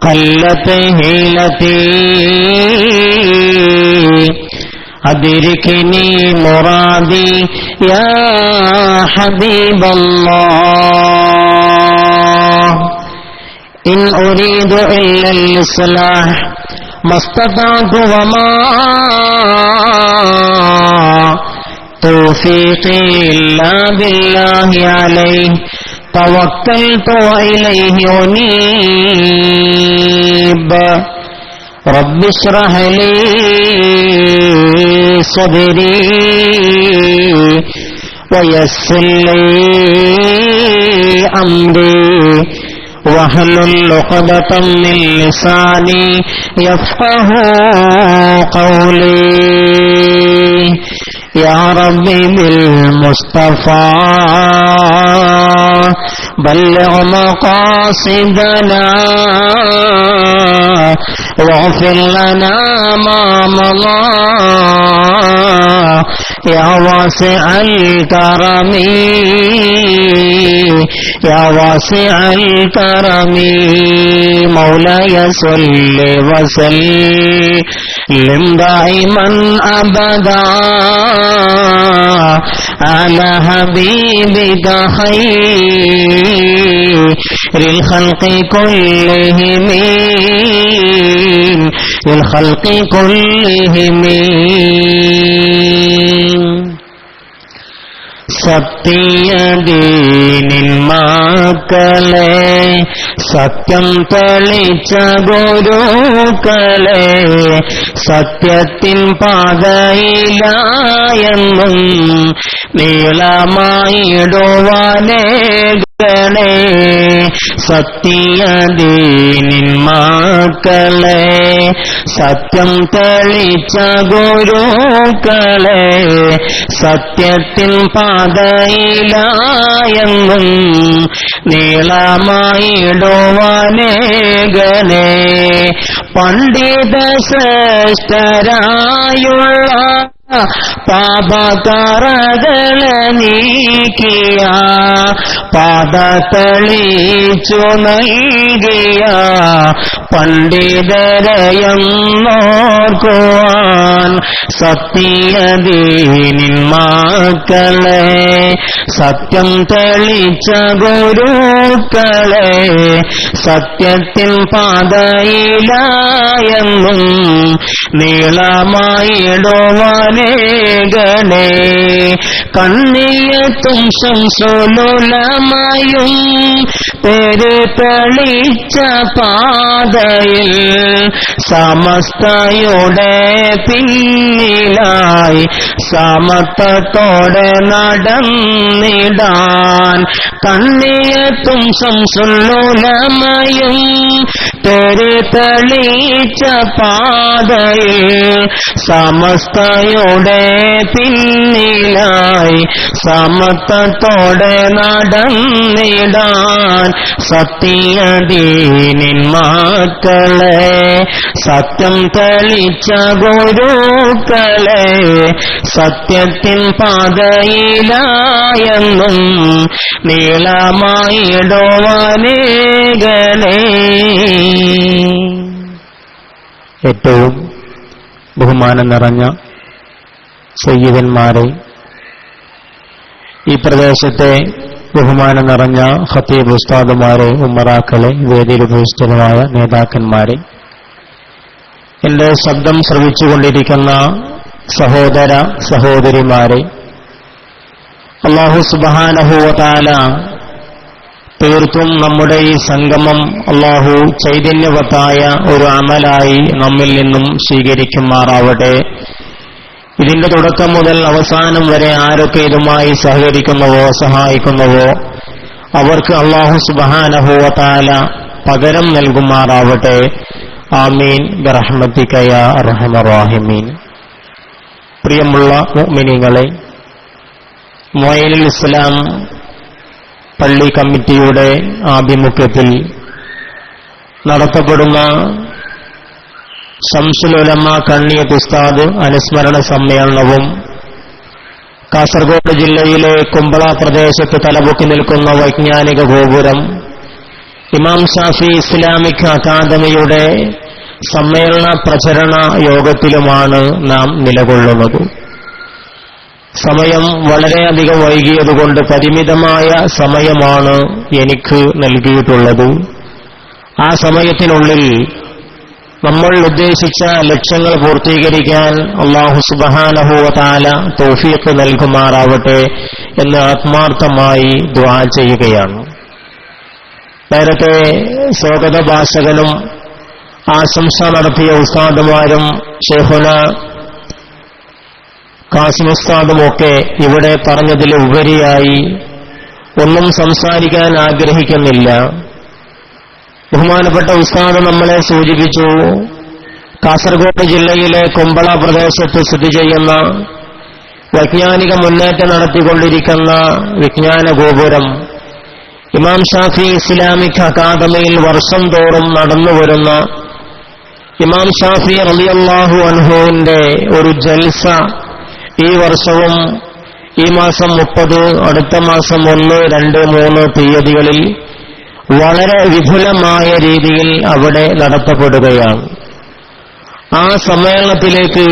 قلت حيلتي أدركني مرادي يا حبيب الله إن أريد إلا الإصلاح ما استطعت وما توفيقي إلا بالله عليه توكلت وإليه أنيب رب اشرح لي صدري ويسر لي أمري واحلل عقدة من لساني يفقهوا قولي يا ربي بالمصطفى بلغ مقاصدنا واغفر لنا ما مضى يا واسع الكرم يا واسع الكرم مولاي صل وسلم دائما أبدا على حبيبك خير الخلق كلهم الخلق كلهم സത്യദീനിൻ മക്കളെ സത്യം തെളിച്ച ഗുരുക്കളെ സത്യത്തിൻ പാതയിലായെന്നും നീളമായിടുവാനേ സത്യദീനിൻ മക്കളെ സത്യം തെളിച്ച ഗുരുക്കളെ സത്യത്തിൻ പാതയിലായെന്നും നീളമായിടുവാനേകനെ പണ്ഡിത ശ്രേഷ്ഠരായുള്ള പാപകറകളെ നീക്കിയ പാത തെളിച്ചു നൽകിയ പണ്ഡിതരെയെന്നോർക്കുവാൻ സത്യദീനിൻ മക്കളെ സത്യം തെളിച്ച ഗുരുക്കളെ സത്യത്തിൻ പാതയിലായെന്നും നീളമായിടുവാനേകനെ കണ്ണിയത്തും ശംസുലുലമയും പേര് തെളിച്ച പാതയിൽ സമസ്തയുടെ പിന്നിലായി സമത്വത്തോടെ നടന്നിടാൻ കണ്ണിയത്തും ശംസുലുലമയും പേര് തെളിച്ച പാതയിൽ സമസ്തയുടെ പിന്നിലായി സമത്വത്തോടെ നടന്നിടാൻ സത്യദീനിൻ മക്കളെ സത്യം തെളിച്ച ഗുരുക്കളെ സത്യത്തിൻ പാതയിലായെന്നും നീളമായിടുവാനേകനെ. ഏറ്റവും ബഹുമാനം നിറഞ്ഞ സയ്യിദന്മാരെ, ഈ പ്രദേശത്തെ ബഹുമാനം നിറഞ്ഞ ഖത്തീബ് ഉസ്താദുമാരെ, ഉമ്മറാക്കളെ, വേദിയിൽ ഉപവിഷ്ടമായ നേതാക്കന്മാരെ, എന്റെ ശബ്ദം ശ്രവിച്ചുകൊണ്ടിരിക്കുന്ന സഹോദര സഹോദരിമാരെ, അല്ലാഹു സുബ്ഹാനഹു വ തആല തീർത്തും നമ്മുടെ ഈ സംഗമം അല്ലാഹു ചൈതന്യവത്തായ ഒരു അമലായി നമ്മിൽ നിന്നും സ്വീകരിക്കുമാറാവട്ടെ. ഇതിന്റെ തുടക്കം മുതൽ അവസാനം വരെ ആരൊക്കെ ഇതുമായി സഹകരിക്കുന്നുവോ സഹായിക്കുന്നുവോ അവർക്ക് അല്ലാഹു സുബ്ഹാനഹു വ തആല പകരം നൽകുമാറാവട്ടെ. ആമീൻ ബിറഹ്മതിക യാ അർഹമർ റഹീമീൻ. പ്രിയമുള്ള മുഅ്മിനീങ്ങളെ, മുഅയ്യിനുൽ ഇസ്ലാം പള്ളി കമ്മിറ്റിയുടെ ആഭിമുഖ്യത്തിൽ നടത്തപ്പെടുന്ന ശംസുൽ ഉലമ കണ്ണിയത്ത് ഉസ്താദ് അനുസ്മരണ സമ്മേളനവും കാസർഗോഡ് ജില്ലയിലെ കുമ്പള പ്രദേശത്ത് തലപൊക്കി നിൽക്കുന്ന വൈജ്ഞാനിക ഗോപുരം ഇമാം ഷാഫി ഇസ്ലാമിക് അക്കാദമിയുടെ സമ്മേളന പ്രചരണ യോഗത്തിലുമാണ് നാം നിലകൊള്ളുന്നത്. സമയം വളരെയധികം വൈകിയതുകൊണ്ട് പരിമിതമായ സമയമാണ് എനിക്ക് നൽകിയിട്ടുള്ളത്. ആ സമയത്തിനുള്ളിൽ നമ്മൾ ഉദ്ദേശിച്ച ലക്ഷ്യങ്ങൾ പൂർത്തീകരിക്കാൻ അല്ലാഹു സുബ്ഹാനഹു വ തആല തൗഫീഖ് നൽകുമാറാവട്ടെ എന്ന് ആത്മാർത്ഥമായി ദുആ ചെയ്യുകയാണ്. നേരത്തെ സ്വാഗത ഭാഷകനും ആശംസ നടത്തിയ ഉസ്താദുമാരും ഷെയ്ഖുന ഖാസിം ഉസ്താദുമൊക്കെ ഇവിടെ പറഞ്ഞതിൽ ഉപരിയായി ഒന്നും സംസാരിക്കാൻ ആഗ്രഹിക്കുന്നില്ല. ബഹുമാനപ്പെട്ട ഉസ്താദ് നമ്മളെ സൂചിപ്പിച്ചു, കാസർഗോഡ് ജില്ലയിലെ കുമ്പള പ്രദേശത്ത് സ്ഥിതി ചെയ്യുന്ന വൈജ്ഞാനിക മുന്നേറ്റം നടത്തിക്കൊണ്ടിരിക്കുന്ന വിജ്ഞാന ഗോപുരം ഇമാം ഷാഫി ഇസ്ലാമിക് അക്കാദമിയിൽ വർഷം തോറും നടന്നുവരുന്ന ഇമാം ഷാഫി റളിയല്ലാഹു അൻഹുവിന്റെ ഒരു ജൽസ ഈ വർഷവും ഈ മാസം 30, അടുത്ത മാസം 1, 2, 3 തീയതികളിൽ വളരെ വിപുലമായ രീതിയിൽ അവിടെ നടത്തപ്പെടുകയാണ്. ആ സമ്മേളനത്തിലേക്ക്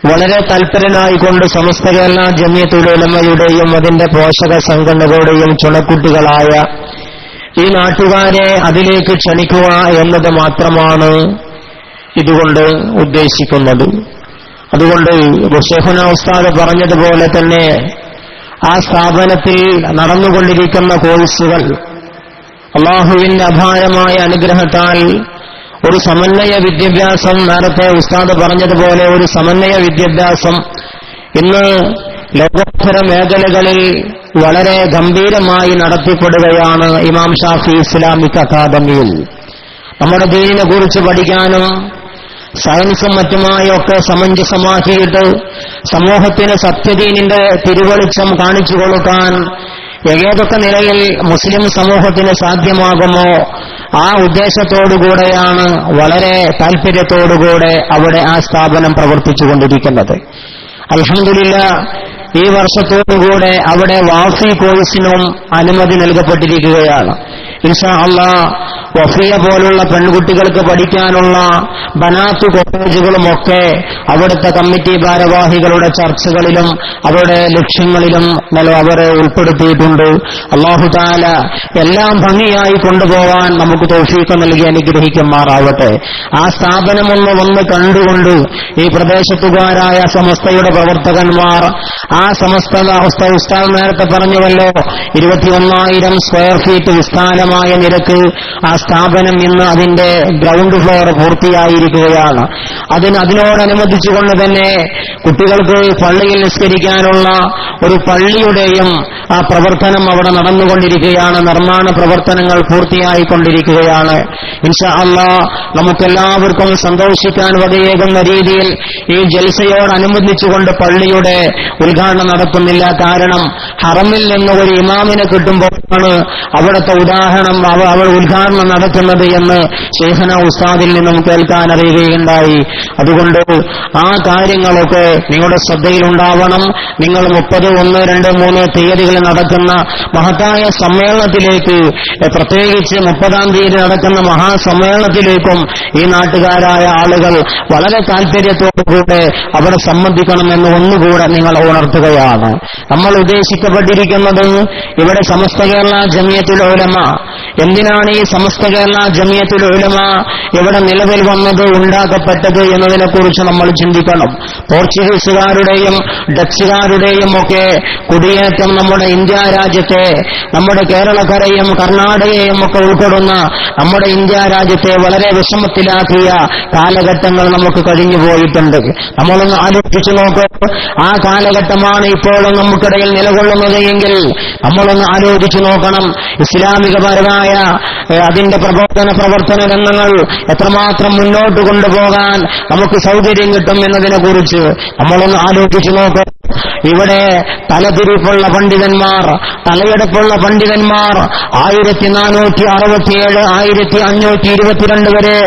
വളരെ തൽപരനായിക്കൊണ്ട് സമസ്ത കേരള ജമിയത്തുൽ ഉലമയുടെയും അതിന്റെ പോഷക സംഘടനകളുടെയും ചുണക്കുട്ടികളായ ഈ നാട്ടുകാരെ അതിലേക്ക് ക്ഷണിക്കുക എന്നത് മാത്രമാണ് ഇതുകൊണ്ട് ഉദ്ദേശിക്കുന്നത്. അതുകൊണ്ട് ഷെയ്ഖുന ഉസ്താദ് പറഞ്ഞതുപോലെ തന്നെ ആ സ്ഥാപനത്തിൽ നടന്നുകൊണ്ടിരിക്കുന്ന കോഴ്സുകൾ അല്ലാഹുവിന്റെ അപാരമായ അനുഗ്രഹത്താൽ ഒരു സമന്വയ വിദ്യാഭ്യാസം, നേരത്തെ ഉസ്താദ് പറഞ്ഞതുപോലെ ഒരു സമന്വയ വിദ്യാഭ്യാസം ഇന്ന് ലോകോത്തര മേഖലകളിൽ വളരെ ഗംഭീരമായി നടത്തിപ്പെടുകയാണ് ഇമാം ഷാഫി ഇസ്ലാമിക് അക്കാദമിയിൽ. നമ്മുടെ ദീനിനെ കുറിച്ച് പഠിക്കാനും സയൻസും മറ്റുമായൊക്കെ സമഞ്ജസമാക്കിയിട്ട് സമൂഹത്തിന് സത്യദീനിന്റെ തിരുവെളിച്ചം കാണിച്ചു കൊടുക്കാൻ ഏതൊക്കെ നിലയിൽ മുസ്ലിം സമൂഹത്തിന് സാധ്യമാകുമോ ആ ഉദ്ദേശത്തോടുകൂടെയാണ്, വളരെ താൽപര്യത്തോടുകൂടെ അവിടെ ആ സ്ഥാപനം പ്രവർത്തിച്ചുകൊണ്ടിരിക്കുന്നത്. അൽഹംദുലില്ലാഹ് ഈ വർഷത്തോടുകൂടെ അവിടെ വാഫി കോഴ്സിനും അനുമതി നൽകപ്പെട്ടിരിക്കുകയാണ്. ഇൻഷാ അല്ലാഹ് വഫിയ പോലുള്ള പെൺകുട്ടികൾക്ക് പഠിക്കാനുള്ള ബനാത്ത് കോളേജുകളുമൊക്കെ അവിടുത്തെ കമ്മിറ്റി ഭാരവാഹികളുടെ ചർച്ചകളിലും അവരുടെ ലക്ഷ്യങ്ങളിലും അവരെ ഉൾപ്പെടുത്തിയിട്ടുണ്ട്. അല്ലാഹു തആല എല്ലാം ഭംഗിയായി കൊണ്ടുപോകാൻ നമുക്ക് തൗഫീഖ് നൽകി അനുഗ്രഹിക്കുമാറാവട്ടെ. ആ സ്ഥാപനമൊന്ന് വന്ന് കണ്ടുകൊണ്ട് ഈ പ്രദേശത്തുകാരായ സമസ്തയുടെ പ്രവർത്തകന്മാർ, ആ സമസ്ത ഉസ്താദ് നേരത്തെ പറഞ്ഞുവല്ലോ, 21,000 സ്ക്വയർ ഫീറ്റ് വിസ്താരമായ നിരക്ക് ആ സ്ഥാപനം ഇന്ന് അതിന്റെ ഗ്രൗണ്ട് ഫ്ലോർ പൂർത്തിയായിരിക്കുകയാണ്. അതിനോടനുബന്ധിച്ചുകൊണ്ട് തന്നെ കുട്ടികൾക്ക് പള്ളിയിൽ നിസ്കരിക്കാനുള്ള ഒരു പള്ളിയുടെയും ആ പ്രവർത്തനം അവിടെ നടന്നുകൊണ്ടിരിക്കുകയാണ്. നിർമ്മാണ പ്രവർത്തനങ്ങൾ പൂർത്തിയായിക്കൊണ്ടിരിക്കുകയാണ്. ഇൻഷാ അല്ലാഹ് നമുക്കെല്ലാവർക്കും സന്തോഷിക്കാൻ വകയേകുന്ന രീതിയിൽ ഈ ജൽസയോടനുബന്ധിച്ചുകൊണ്ട് പള്ളിയുടെ ഉദ്ഘാടനം നടത്തുന്നില്ല. കാരണം ഹറമിൽ നിന്ന് ഒരു ഇമാമിനെ കിട്ടുമ്പോഴാണ് അവിടുത്തെ അവൾ ഉദ്ഘാടനം നടത്തുന്നത് എന്ന് ശൈഖുന ഉസ്താദിൽ നിന്നും കേൾക്കാൻ അറിയുകയുണ്ടായി. അതുകൊണ്ട് ആ കാര്യങ്ങളൊക്കെ നിങ്ങളുടെ ശ്രദ്ധയിലുണ്ടാവണം. നിങ്ങൾ 30, 1, 2, 3 തീയതികളിൽ നടക്കുന്ന മഹത്തായ സമ്മേളനത്തിലേക്ക്, പ്രത്യേകിച്ച് 30-ാം തീയതി നടക്കുന്ന മഹാസമ്മേളനത്തിലേക്കും ഈ നാട്ടുകാരായ ആളുകൾ വളരെ താൽപര്യത്തോടുകൂടെ അവിടെ സംബന്ധിക്കണമെന്ന് ഒന്നുകൂടെ നിങ്ങൾ ഉണർത്തുകയാണ്. നമ്മൾ ഉദ്ദേശിക്കപ്പെട്ടിരിക്കുന്നത് ഇവിടെ സമസ്ത കേരള ജമിയത്തുൽ ഉലമ. എന്തിനാണ് ഈ സമസ്ത കേരള ജമിയത്തുൽ ഉലമ ഇവിടെ നിലവിൽ വന്നത്, ഉണ്ടാക്കപ്പെട്ടത് എന്നതിനെക്കുറിച്ച് നമ്മൾ ചിന്തിക്കണം. പോർച്ചുഗീസുകാരുടെയും ഡച്ചുകാരുടെയും ഒക്കെ കുടിയേറ്റം നമ്മുടെ ഇന്ത്യ രാജ്യത്തെ, നമ്മുടെ കേരളക്കരയും കർണാടകയും ഒക്കെ ഉൾപ്പെടുന്ന നമ്മുടെ ഇന്ത്യ രാജ്യത്തെ വളരെ വിഷമത്തിലാക്കിയ കാലഘട്ടങ്ങൾ നമുക്ക് കഴിഞ്ഞു പോയിട്ടുണ്ട്. നമ്മളൊന്ന് ആലോചിച്ചു നോക്ക്. ആ കാലഘട്ടമാണ് ഇപ്പോഴും നമുക്കിടയിൽ നിലകൊള്ളുന്നത് എങ്കിൽ നമ്മളൊന്ന് ആലോചിച്ചു നോക്കണം. ഇസ്ലാമികപരമായ അതിന്റെ പ്രവർത്തന രംഗങ്ങൾ എത്രമാത്രം മുന്നോട്ട് കൊണ്ടുപോകാൻ നമുക്ക് സൗകര്യം കിട്ടും എന്നതിനെ കുറിച്ച് നമ്മളൊന്ന് ആലോചിച്ചു നോക്കാം. ഇവിടെ തലതിരിപ്പുള്ള പണ്ഡിതന്മാർ, തലയെടുപ്പുള്ള പണ്ഡിതന്മാർ 1467 1522 വരെ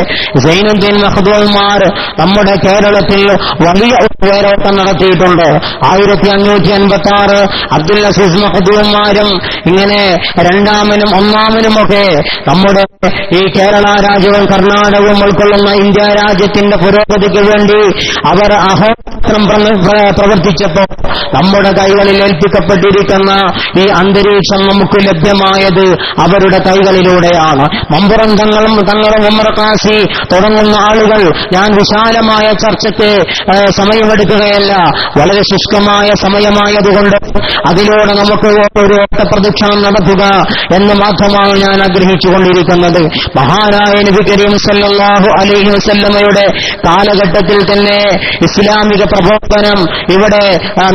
സൈനുദ്ദീൻ മഖ്ദൂമാർ നമ്മുടെ കേരളത്തിൽ വലിയ വേരോട്ടം നടത്തിയിട്ടുണ്ട്. 1556 അബ്ദുൽ അസീസ് മഖ്ദൂമാരും ഇങ്ങനെ രണ്ടാമനും ഒന്നാമനുമൊക്കെ നമ്മുടെ ഈ കേരള രാജ്യവും കർണാടകവും ഉൾക്കൊള്ളുന്ന ഇന്ത്യ രാജ്യത്തിന്റെ പുരോഗതിക്ക് വേണ്ടി അവർ അഹോരാത്രം പ്രവർത്തിച്ചപ്പോൾ നമ്മുടെ കൈകളിൽ ഏൽപ്പിക്കപ്പെട്ടിരിക്കുന്ന ഈ അന്തരീക്ഷം നമുക്ക് ലഭ്യമായത് അവരുടെ കൈകളിലൂടെയാണ്. മമ്പുറം തങ്ങളും ഉമർ ഖാസി തുടങ്ങുന്ന ആളുകൾ, ഞാൻ വിശാലമായ ചർച്ചയ്ക്ക് സമയമെടുക്കുകയല്ല, വളരെ ശുഷ്കമായ സമയമായതുകൊണ്ട് അതിലൂടെ നമുക്ക് ഒരു ഓട്ടപ്രദക്ഷിണം നടത്തുക എന്ന് മാത്രമാണ് ഞാൻ ആഗ്രഹിച്ചുകൊണ്ടിരിക്കുന്നത്. മഹാനായ നബി കരീം സല്ലല്ലാഹു അലൈഹി വസല്ലമയുടെ കാലഘട്ടത്തിൽ തന്നെ ഇസ്ലാമിക പ്രബോധനം ഇവിടെ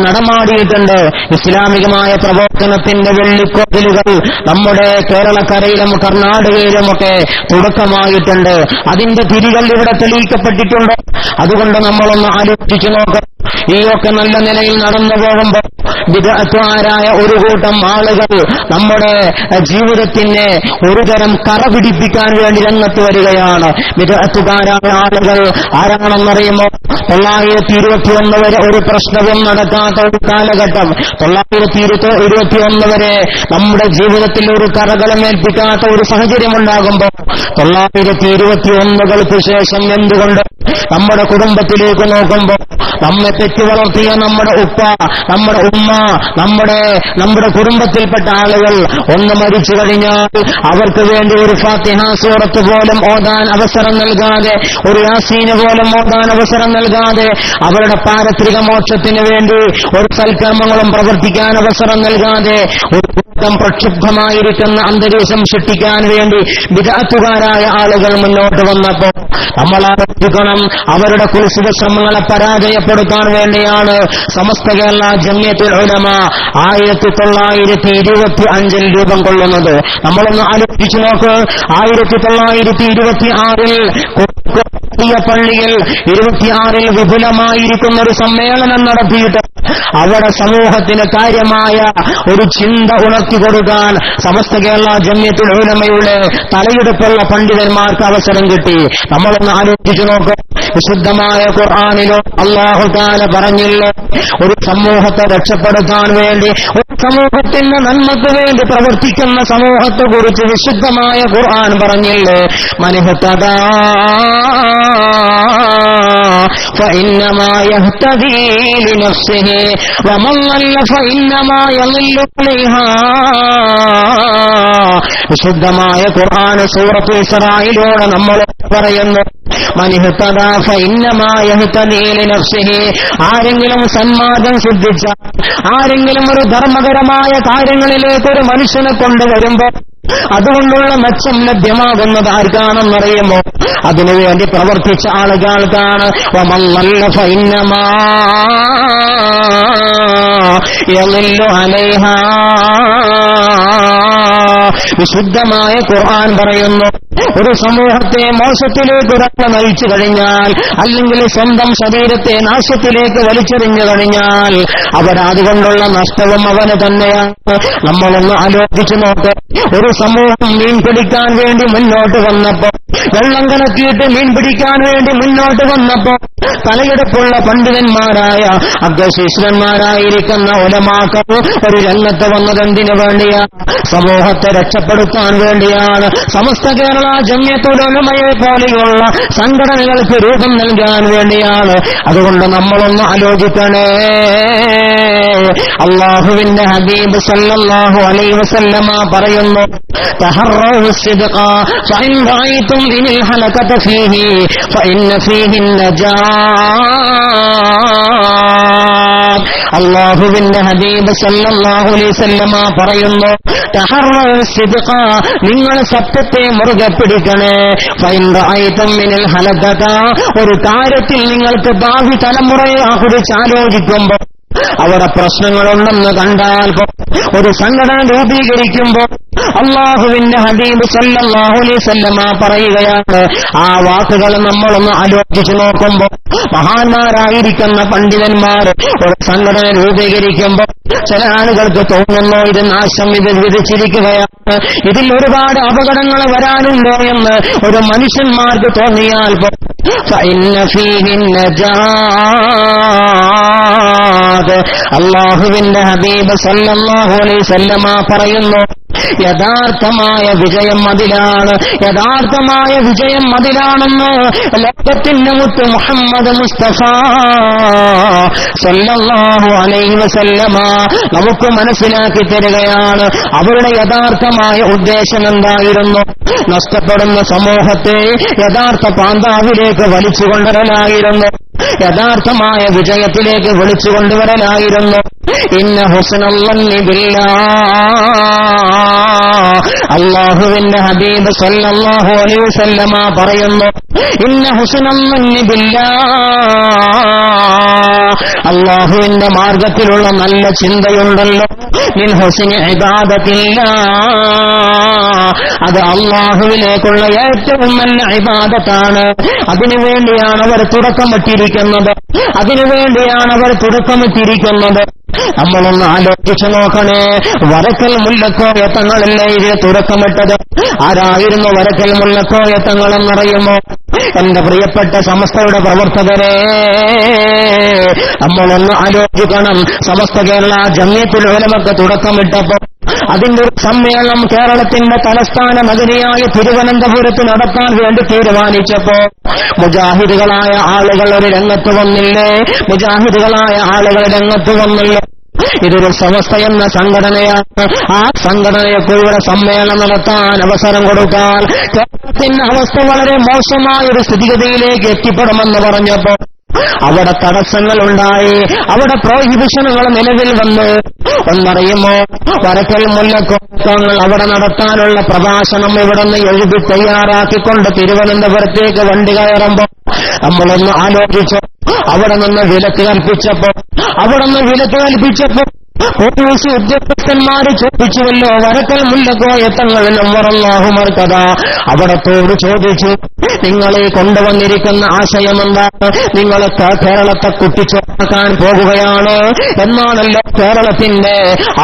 നടമാടിയിട്ടുണ്ട്. ഇസ്ലാമികമായ പ്രബോധനത്തിന്റെ വെള്ളിക്കോവിലുകൾ നമ്മുടെ കേരളക്കരയിലും കർണാടകയിലുമൊക്കെ തുടക്കമായിട്ടുണ്ട്. അതിന്റെ തിരികൾ ഇവിടെ തെളിയിക്കപ്പെട്ടിട്ടുണ്ട്. അതുകൊണ്ട് നമ്മളൊന്ന് ആലോചിച്ചു നോക്കാം. ഈയൊക്കെ നല്ല നിലയിൽ നടന്നു പോകുമ്പോൾ ബിദ്അത്തുകാരായ ഒരു കൂട്ടം ആളുകൾ നമ്മുടെ ജീവിതത്തിന് ഒരുതരം കറ പിടിപ്പിക്കാൻ വേണ്ടി രംഗത്ത് വരികയാണ്. ബിദ്അത്തുകാരായ ആളുകൾ ആരാണെന്നറിയുമോ? 921 വരെ ഒരു പ്രശ്നവും നടക്കാത്ത ഒരു കാലഘട്ടം, 921 വരെ നമ്മുടെ ജീവിതത്തിൽ ഒരു കറകളും ഏൽപ്പിക്കാത്ത ഒരു സാഹചര്യമുണ്ടാകുമ്പോൾ 921 ശേഷം എന്തുകൊണ്ട് നമ്മുടെ കുടുംബത്തിലേക്ക് നോക്കുമ്പോൾ നമ്മെ തെറ്റി വളർത്തിയ നമ്മുടെ ഉപ്പ, നമ്മുടെ ഉമ്മ, നമ്മുടെ കുടുംബത്തിൽപ്പെട്ട ആളുകൾ ഒന്ന് മരിച്ചു കഴിഞ്ഞാൽ അവർക്ക് വേണ്ടി ഒരു ഫാത്തിഹ സൂറത്ത് പോലും ഓതാൻ അവസരം നൽകാതെ, ഒരു യാസീന് പോലും ഓതാൻ അവസരം നൽകാതെ, അവരുടെ പാരത്രിക മോക്ഷത്തിന് വേണ്ടി ഒരു സൽക്കർമ്മങ്ങളും പ്രവർത്തിക്കാൻ അവസരം നൽകാതെ ഒരു കൂട്ടം പ്രക്ഷുബ്ധമായിരിക്കുന്ന അന്തരീക്ഷം സൃഷ്ടിക്കാൻ വേണ്ടി ബിദ്അത്തുകാരായ ആളുകൾ മുന്നോട്ട് വന്നപ്പോൾ നമ്മൾ ആലോചിക്കണം, അവരുടെ കുൽസിത ശ്രമങ്ങളെ പരാജയപ്പെടുത്താൻ വേണ്ടിയാണ് സമസ്ത കേരള ജംഇയ്യത്തുൽ ഉലമ 1925 രൂപം കൊള്ളുന്നത്. നമ്മളൊന്ന് ആലോചിച്ചു നോക്ക്. 1926 പള്ളിയിൽ 26 വിപുലമായിരിക്കുന്ന ഒരു സമ്മേളനം നടത്തിയിട്ട് അവിടെ സമൂഹത്തിന് കാര്യമായ ഒരു ചിന്ത ഉണർത്തി കൊടുക്കാൻ സമസ്ത കേരള ജംഇയ്യത്തുൽ ഉലമയുടെ തലയെടുപ്പുള്ള പണ്ഡിതന്മാർക്ക് അവസരം കിട്ടി. നമ്മളൊന്ന് ആലോചിച്ചു നോക്ക്. വിശുദ്ധമായ ഖുർആനിലോ അല്ലാഹു തആല പറഞ്ഞില്ലേ, ഒരു സമൂഹത്തെ രക്ഷപ്പെടുത്താൻ വേണ്ടി, ഒരു സമൂഹത്തിന്റെ നന്മക്ക് വേണ്ടി പ്രവർത്തിക്കുന്ന സമൂഹത്തെ കുറിച്ച് വിശുദ്ധമായ ഖുർആൻ പറഞ്ഞില്ലേ, മനിഹ്തദാ ഫഇന്നമാ യഹ്തദീ ലിനഫ്സിഹി വമൻ ളല്ല ഫഇന്നമാ യളില്ലു അലൈഹാ. വിശുദ്ധമായ ഖുർആൻ സൂറത്തുൽ ഇസ്രായിലൂടെ നമ്മൾ പറയുന്നു, മനിഹ്തദാ ഫഇന്നമാ യഹ്തദീ ലിനഫ്സിഹി. ആരെങ്കിലും സന്മാർഗം സിദ്ധിച്ച, ആരെങ്കിലും ഒരു ധർമ്മകരമായ കാര്യങ്ങളിലേക്ക് ഒരു മനുഷ്യനെ കൊണ്ടുവരുമ്പോൾ അതുകൊണ്ടുള്ള മെച്ചം ലഭ്യമാകുന്നത് ആർക്കാണെന്നറിയുമോ? അതിനുവേണ്ടി പ്രവർത്തിച്ച ആളുകൾക്കാണ്. വമൻ ളല്ല ഫഇന്നമാ യളില്ലു അലൈഹാ. വിശുദ്ധമായ ഖുർആൻ പറയുന്നു, ഒരു സമൂഹത്തെ മോശത്തിലേക്ക് ഒരാളെ നയിച്ചു കഴിഞ്ഞാൽ, അല്ലെങ്കിൽ സ്വന്തം ശരീരത്തെ നാശത്തിലേക്ക് വലിച്ചെറിഞ്ഞു കഴിഞ്ഞാൽ അവരതുകൊണ്ടുള്ള നഷ്ടവും അവന് തന്നെയാണ്. നമ്മളൊന്ന് ആലോചിച്ചു നോക്ക്. ഒരു സമൂഹം മീൻ പിടിക്കാൻ വേണ്ടി മുന്നോട്ട് വന്നപ്പോ, വെള്ളം കലക്കിയിട്ട് മീൻ പിടിക്കാൻ വേണ്ടി മുന്നോട്ട് വന്നപ്പോ തലയെടുപ്പുള്ള പണ്ഡിതന്മാരായ അഗ്രശിഷ്യന്മാരായിരിക്കുന്ന ഉലമാക്കൾ ഒരു രംഗത്ത് വന്നതെന്തിനു വേണ്ടിയാണ്? സമൂഹത്തെ രക്ഷപ്പെടുത്താൻ വേണ്ടിയാണ്. സമസ്ത കേരള ജംഇയ്യത്തുൽ ഉലമയെ പോലെയുള്ള സംഘടനകൾക്ക് രൂപം നൽകാൻ വേണ്ടിയാണ്. അതുകൊണ്ട് നമ്മളൊന്ന് ആലോചിക്കണേ. അല്ലാഹുവിന്റെ ഹബീബ് സല്ലല്ലാഹു അലൈഹി വസല്ലമ പറയുന്നു, തഹറഉ സിദ്ഖ ഫഇൻ റഅയ്തും ഇനിൽ ഹലകത ഫീഹി ഫഇന്ന ഫീഹി നജാത്ത്. അല്ലാഹുവിന്റെ ഹബീബ് സല്ലല്ലാഹു അലൈഹി വസല്ലമ പറയുന്നു, തഹറഉ സിദ്ഖ, നിങ്ങൾ സത്യത്തെ മുറുകെ പിടിക്കണേ. ഫഇൻ റഅയ്തും ഇനിൽ ഹലകത, ഒരു കാര്യത്തിൽ നിങ്ങൾക്ക് ഭാവി തലമുറയെ കുറിച്ച് ആലോചിക്കുമ്പോൾ അവിടെ പ്രശ്നങ്ങളുണ്ടെന്ന് കണ്ടാൽ ഒരു സംഘടന രൂപീകരിക്കുമ്പോൾ അല്ലാഹുവിന്റെ ഹബീബ് സല്ലല്ലാഹു അലൈഹി വസല്ലമ പറയുകയാണ്, ആ വാക്കുകൾ നമ്മളൊന്ന് ആലോചിച്ചു നോക്കുമ്പോൾ മഹാന്മാരായിരിക്കുന്ന പണ്ഡിതന്മാർ ഒരു സംഘടന രൂപീകരിക്കുമ്പോൾ ചില ആളുകൾക്ക് തോന്നുന്നു ഇത് നാശം, ഇത് വിധിച്ചിരിക്കുകയാണ്, ഇതിൽ ഒരുപാട് അപകടങ്ങൾ വരാനുണ്ടോ എന്ന് ഒരു മനുഷ്യന്മാർക്ക് തോന്നിയാൽ അല്ലാഹുവിന്റെ ഹബീബ് സല്ലല്ലാഹു അലൈഹി വസല്ലമ പറയുന്നു, യഥാർത്ഥമായ വിജയം അതിലാണ്, യഥാർത്ഥമായ വിജയം അതിലാണെന്ന് ലോകത്തിന്റെ മുത്ത് മുഹമ്മദ് മുസ്തഫ സല്ലല്ലാഹു അലൈഹി വസല്ലമ നമുക്ക് മനസ്സിലാക്കി തരികയാണ്. അവരുടെ യഥാർത്ഥമായ ഉദ്ദേശം എന്തായിരുന്നു? നഷ്ടപ്പെടുന്ന സമൂഹത്തെ യഥാർത്ഥ പാന്താവിലേക്ക് വലിച്ചു കൊണ്ടുവരലായിരുന്നു, യഥാർത്ഥമായ വിജയത്തിലേക്ക് വിളിച്ചു കൊണ്ടുവരലായിരുന്നു. ഇന്ന ഹുസ്നല്ലി ബില്ലാഹ്, അല്ലാഹുവിന്റെ ഹബീബ് സല്ലല്ലാഹു അലൈഹി വസല്ലമ പറയുന്നു, ഇന്ന ഹുസ്നല്ലി ബില്ലാഹ്, അല്ലാഹുവിന്റെ മാർഗത്തിലുള്ള നല്ല ചിന്തയുണ്ടല്ലോ, മിൻ ഹുസ്നി ഇബാദത്തില്ലാഹ്, അത് അല്ലാഹുവിലേക്കുള്ള ഏറ്റവും നല്ല ഇബാദത്താണ്. അതിനുവേണ്ടിയാണ് അവർ തുടക്കമിട്ടിരിക്കുന്നത്, അതിനുവേണ്ടിയാണ് അവർ തുടക്കമിട്ടിരിക്കുന്നത്. നമ്മളൊന്ന് ആലോചിച്ചു നോക്കണേ, വരക്കൽ മുല്ലക്കോയ തങ്ങളല്ലേ ഇതിന് തുടക്കമിട്ടത്? ആരായിരുന്നു വരക്കൽ മുല്ലക്കോയ തങ്ങളെന്നറിയുമോ? എന്റെ പ്രിയപ്പെട്ട സമസ്തയുടെ പ്രവർത്തകരെ, നമ്മളൊന്ന് ആലോചിക്കണം. സമസ്ത കേരള ജംഇയ്യത്തുൽ ഉലമക്ക് തുടക്കമിട്ടപ്പോൾ അതിന്റെ ഒരു സമ്മേളനം കേരളത്തിന്റെ തലസ്ഥാന നഗരിയായ തിരുവനന്തപുരത്ത് നടത്താൻ വേണ്ടി തീരുമാനിച്ചപ്പോ മുജാഹിദുകളായ ആളുകൾ ഒരു രംഗത്ത് വന്നില്ലേ? മുജാഹിദുകളായ ആളുകൾ രംഗത്ത് വന്നില്ലേ? ഇതൊരു സമസ്ത എന്ന സംഘടനയാണ്. ആ സംഘടനയ്ക്ക് ഇവിടെ സമ്മേളനം നടത്താൻ അവസരം കൊടുക്കാൻ കേരളത്തിന്റെ അവസ്ഥ വളരെ മോശമായ ഒരു സ്ഥിതിഗതിയിലേക്ക് എത്തിപ്പെടുമെന്ന് പറഞ്ഞപ്പോ അവിടെ തടസ്സങ്ങളുണ്ടായി, അവിടെ പ്രോഹിബിഷനുകൾ നിലവിൽ വന്ന്. ഒന്നറിയുമോ, വരക്കൽ മുല്ലക്കോങ്ങൾ അവിടെ നടത്താനുള്ള പ്രഭാഷണം ഇവിടുന്ന് എഴുതി തയ്യാറാക്കിക്കൊണ്ട് തിരുവനന്തപുരത്തേക്ക് വണ്ടി കയറുമ്പോ നമ്മളൊന്ന് ആലോചിച്ചു. അവിടെ നിന്ന് വിലക്ക് കൽപ്പിച്ചപ്പോ പോലീസ് ഉദ്യോഗസ്ഥന്മാര് ചോദിച്ചുവല്ലോ, വരക്കൽ മുല്ലക്കോയ തങ്ങളിലും വറല്ലാഹു മർക്കദ, അവിടത്തോട് ചോദിച്ചു, നിങ്ങളെ കൊണ്ടുവന്നിരിക്കുന്ന ആശയം എന്താണ്? നിങ്ങളെ കേരളത്തെ കുട്ടിച്ചോക്കാൻ പോകുകയാണ് എന്നാണല്ലോ കേരളത്തിന്റെ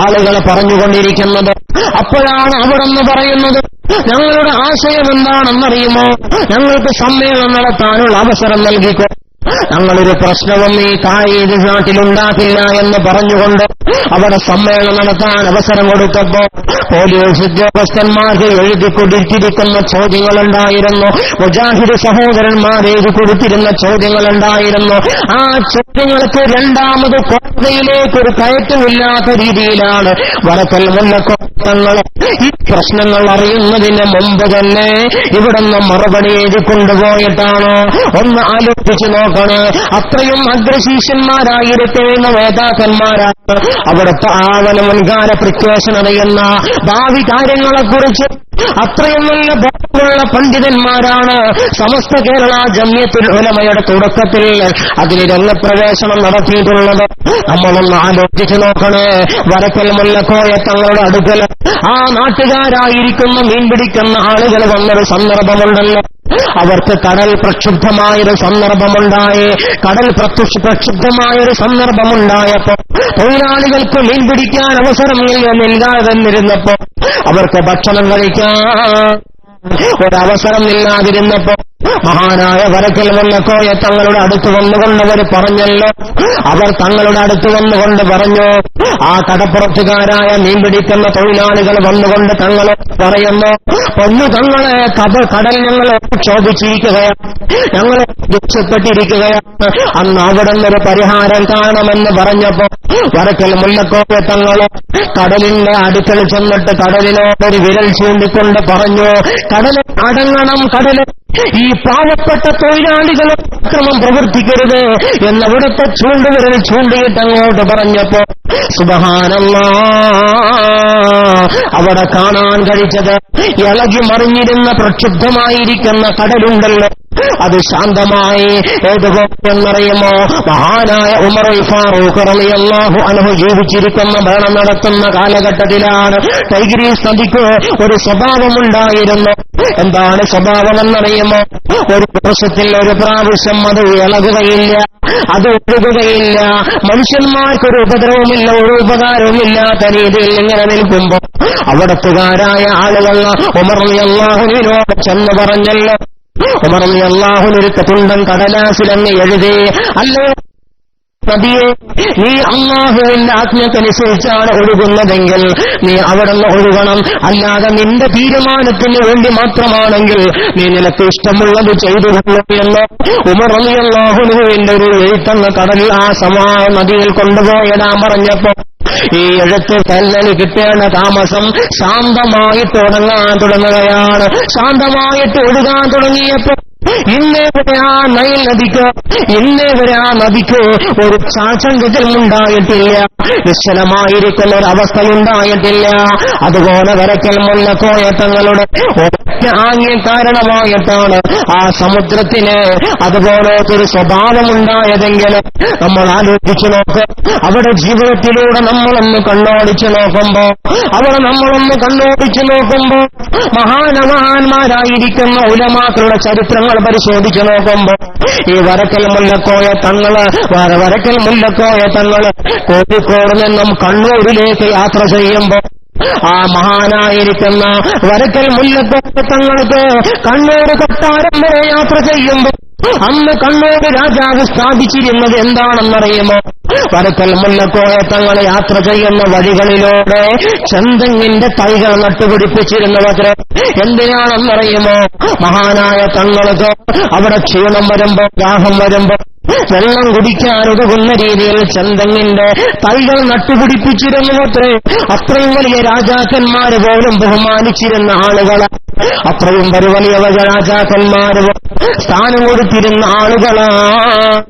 ആളുകൾ പറഞ്ഞുകൊണ്ടിരിക്കുന്നത്. അപ്പോഴാണ് അവിടെന്ന് പറയുന്നത്, ഞങ്ങളുടെ ആശയം എന്താണെന്നറിയുമോ? ഞങ്ങൾക്ക് സമ്മേളനം നടത്താനുള്ള അവസരം നൽകിക്കോ, ഞങ്ങളൊരു പ്രശ്നവും ഈ താഴെ നാട്ടിലുണ്ടാക്കില്ല എന്ന് പറഞ്ഞുകൊണ്ട് അവിടെ സമ്മേളനം നടത്താൻ അവസരം കൊടുത്തപ്പോ പോലീസ് ഉദ്യോഗസ്ഥന്മാർക്ക് എഴുതി കൊടുത്തിരിക്കുന്ന ചോദ്യങ്ങളുണ്ടായിരുന്നു, മുജാഹിദ് സഹോദരന്മാർ എഴുതി കൊടുത്തിരുന്ന ചോദ്യങ്ങളുണ്ടായിരുന്നു. ആ ചോദ്യങ്ങൾക്ക് രണ്ടാമത് കോടതിയിലേക്കൊരു കയറ്റമില്ലാത്ത രീതിയിലാണ് വരക്കൽ മുല്ലക്കോട്ടങ്ങൾ ഈ പ്രശ്നങ്ങൾ അറിയുന്നതിന് മുമ്പ് തന്നെ ഇവിടുന്ന് മറുപടി എഴുതി കൊണ്ടുപോയിട്ടാണ്. ഒന്ന് ആലോചിച്ചു നോക്കണം. അത്രയും അഗ്രശീഷ്യന്മാരായിരിക്കുന്ന നേതാക്കന്മാരാണ് അവിടുത്തെ ആവല മുൻകാല പ്രിക്വേഷൻ അറിയുന്ന ഭാവി കാര്യങ്ങളെക്കുറിച്ച് അത്രയും നല്ല ബോധമുള്ള പണ്ഡിതന്മാരാണ് സമസ്ത കേരള ജംഇയ്യത്തുൽ ഉലമയുടെ തുടക്കത്തിൽ അതിന് രംഗപ്രവേശനം നടത്തിയിട്ടുള്ളത്. നമ്മളൊന്ന് ആലോചിച്ചു നോക്കണേ. വരക്കൽ മുല്ലക്കോയ തങ്ങളുടെ അടുക്കൽ ആ നാട്ടുകാരായിരിക്കുന്ന മീൻ പിടിക്കുന്ന ആളുകൾ വന്നൊരു സന്ദർഭമുണ്ടല്ലോ. അവർക്ക് കടൽ പ്രക്ഷുബ്ധമായൊരു സന്ദർഭമുണ്ടായി. കടൽ പ്രക്ഷുബ്ധമായൊരു സന്ദർഭമുണ്ടായപ്പോ തൊഴിലാളികൾക്ക് മീൻ പിടിക്കാൻ അവസരം നൽകാതിരുന്നപ്പോ അവർക്ക് ഭക്ഷണം കഴിക്കാൻ ഒരവസരം ഇല്ലാതിരുന്നപ്പോ മഹാനായ വരക്കൽ മുല്ലക്കോയ തങ്ങളുടെ അടുത്ത് വന്നുകൊണ്ട് അവർ പറഞ്ഞല്ലോ, അവർ തങ്ങളുടെ അടുത്ത് വന്നുകൊണ്ട് പറഞ്ഞു, ആ കടപ്പുറത്തുകാരായ മീൻ പിടിക്കുന്ന തൊഴിലാളികൾ വന്നുകൊണ്ട് തങ്ങളെ പറയുന്നു, ഒന്ന് തങ്ങളെ കടൽ ഞങ്ങളെ ക്ഷോഭിച്ചിരിക്കുകയാണ്, ഞങ്ങളെ ദുഃഖപ്പെട്ടിരിക്കുകയാണ്, അന്ന് അവിടെ നിന്നൊരു പരിഹാരം കാണണമെന്ന് പറഞ്ഞപ്പോ വരക്കൽ മുല്ലക്കോയ തങ്ങൾ കടലിന്റെ അടുക്കൽ ചെന്നിട്ട് കടലിനോടൊരു വിരൽ ചൂണ്ടിക്കൊണ്ട് പറഞ്ഞു, കടല് അടങ്ങണം, കടല് ഈ പാവപ്പെട്ട തൊഴിലാളികളെ അക്രമം പ്രവർത്തിക്കരുത് എന്നവിടുത്തെ ചൂണ്ടുവിരൽ ചൂണ്ടിയിട്ട് അങ്ങോട്ട് പറഞ്ഞപ്പോ സുബ്ഹാനല്ലാഹ്, അവിടെ കാണാൻ കഴിച്ചത് ഇളകി മറിഞ്ഞിരുന്ന പ്രക്ഷുബ്ധമായിരിക്കുന്ന കടലുണ്ടല്ലോ, അത് ശാന്തമായി. ഏതുപോലെന്നറിയുമോ? മഹാനായ ഉമർ ഫാറൂഖ് റളിയല്ലാഹു അൻഹു ജീവിച്ചിരിക്കുന്ന ഭരണം നടത്തുന്ന കാലഘട്ടത്തിലാണ് ടൈഗ്രീസ് നദിക്ക് ഒരു സ്വഭാവമുണ്ടായിരുന്നു. എന്താണ് സ്വഭാവമെന്നറിയുമോ? ഒരു ദിവസത്തിൽ ഒരു പ്രാവശ്യം അത് ഇളകുകയില്ല, അത് ഒഴുകുകയില്ല. മനുഷ്യന്മാർക്കൊരു ഉപദ്രവമില്ല, ഒരു ഉപകാരവുമില്ലാത്ത രീതിയിൽ ഇങ്ങനെ നിൽക്കുമ്പോൾ അവിടത്തുകാരായ ആളുകൾ ഉമർ റളിയല്ലാഹുവിനോട് ചെന്ന് പറഞ്ഞല്ലോ, ഉമർ റളിയല്ലാഹുവിനൊരു തുണ്ടൻ കടലാസിലങ്ങ് എഴുതി, അല്ലേ നദിയെ, നീ അല്ലാഹുവിന്റെ ആജ്ഞക്കനുസരിച്ചാണ് ഒഴുകുന്നതെങ്കിൽ നീ അവിടുന്ന് ഒഴുകണം. അല്ലാതെ നിന്റെ തീരുമാനത്തിന് വേണ്ടി മാത്രമാണെങ്കിൽ നീ നിനക്ക് ഇഷ്ടമുള്ളത് ചെയ്തുകൊള്ളു എന്ന് ഉമർ റളിയല്ലാഹുവിന്റെ ഒരു എഴുത്തങ്ങ് കടലിൽ ആ നദിയിൽ കൊണ്ടുപോയിടാൻ പറഞ്ഞപ്പോ ഈ എഴുത്ത് കല്ലന് കിട്ടേണ്ട താമസം ശാന്തമായിട്ട് ഒടുങ്ങാൻ തുടങ്ങുകയാണ്. ശാന്തമായിട്ട് ഒഴുകാൻ തുടങ്ങിയപ്പോ ഇന്നേ വരെ ആ നൈൽ നദിക്ക് ഒരു ചാചങ്കത്തിലുണ്ടായിട്ടില്ല, നിശ്ചലമായിരിക്കുന്ന ഒരവസ്ഥയുണ്ടായിട്ടില്ല. അതുപോലെ വരക്കൽ മുല്ലക്കോയ തങ്ങളുടെ ഒറ്റ ആംഗ്യം കാരണമായിട്ടാണ് ആ സമുദ്രത്തിന് അതുപോലത്തൊരു സ്വഭാവമുണ്ടായതെങ്കിൽ നമ്മൾ ആലോചിച്ചു നോക്ക്. അവിടെ ജീവിതത്തിലൂടെ നമ്മളൊന്ന് കണ്ണോടിച്ചു നോക്കുമ്പോ മഹാന്മാരായിരിക്കുന്ന ഉലമാക്കളുടെ ചരിത്രങ്ങൾ പരിശോധിച്ചു നോക്കുമ്പോ ഈ വരക്കൽ മുല്ലക്കോയ തങ്ങള് കോഴിക്കോട് നിന്നും കണ്ണൂരിലേക്ക് യാത്ര ചെയ്യുമ്പോ ആ മഹാനായിരിക്കുന്ന വരക്കൽ മുല്ലക്കോയ തങ്ങൾക്ക് കണ്ണൂർ കൊട്ടാരം വരെ യാത്ര ചെയ്യുമ്പോ അന്ന് കണ്ണൂർ രാജാവ് സ്ഥാപിച്ചിരുന്നത് എന്താണെന്നറിയുമോ? വരക്കൽ മുല്ലക്കോയ തങ്ങൾ യാത്ര ചെയ്യുന്ന വഴികളിലൂടെ ചെന്തെങ്ങിന്റെ തൈകൾ നട്ടുപിടിപ്പിച്ചിരുന്നവരെ. എന്തിനാണെന്നറിയുമോ? മഹാനായ തങ്ങൾക്ക് അവിടെ ക്ഷീണം വരുമ്പോ, ദാഹം വരുമ്പോ വെള്ളം കുടിക്കാൻ ഒതുങ്ങുന്ന രീതിയിൽ ചെന്തെങ്ങിന്റെ തൈകൾ നട്ടുപിടിപ്പിച്ചിരുന്നവരെ. അത്രയും വലിയ രാജാക്കന്മാര് പോലും ബഹുമാനിച്ചിരുന്ന ആളുകളാണ്. അത്രയും വലിയ രാജാക്കന്മാര് സ്ഥാനം കൊടുത്തിരുന്ന ആളുകളാണ്.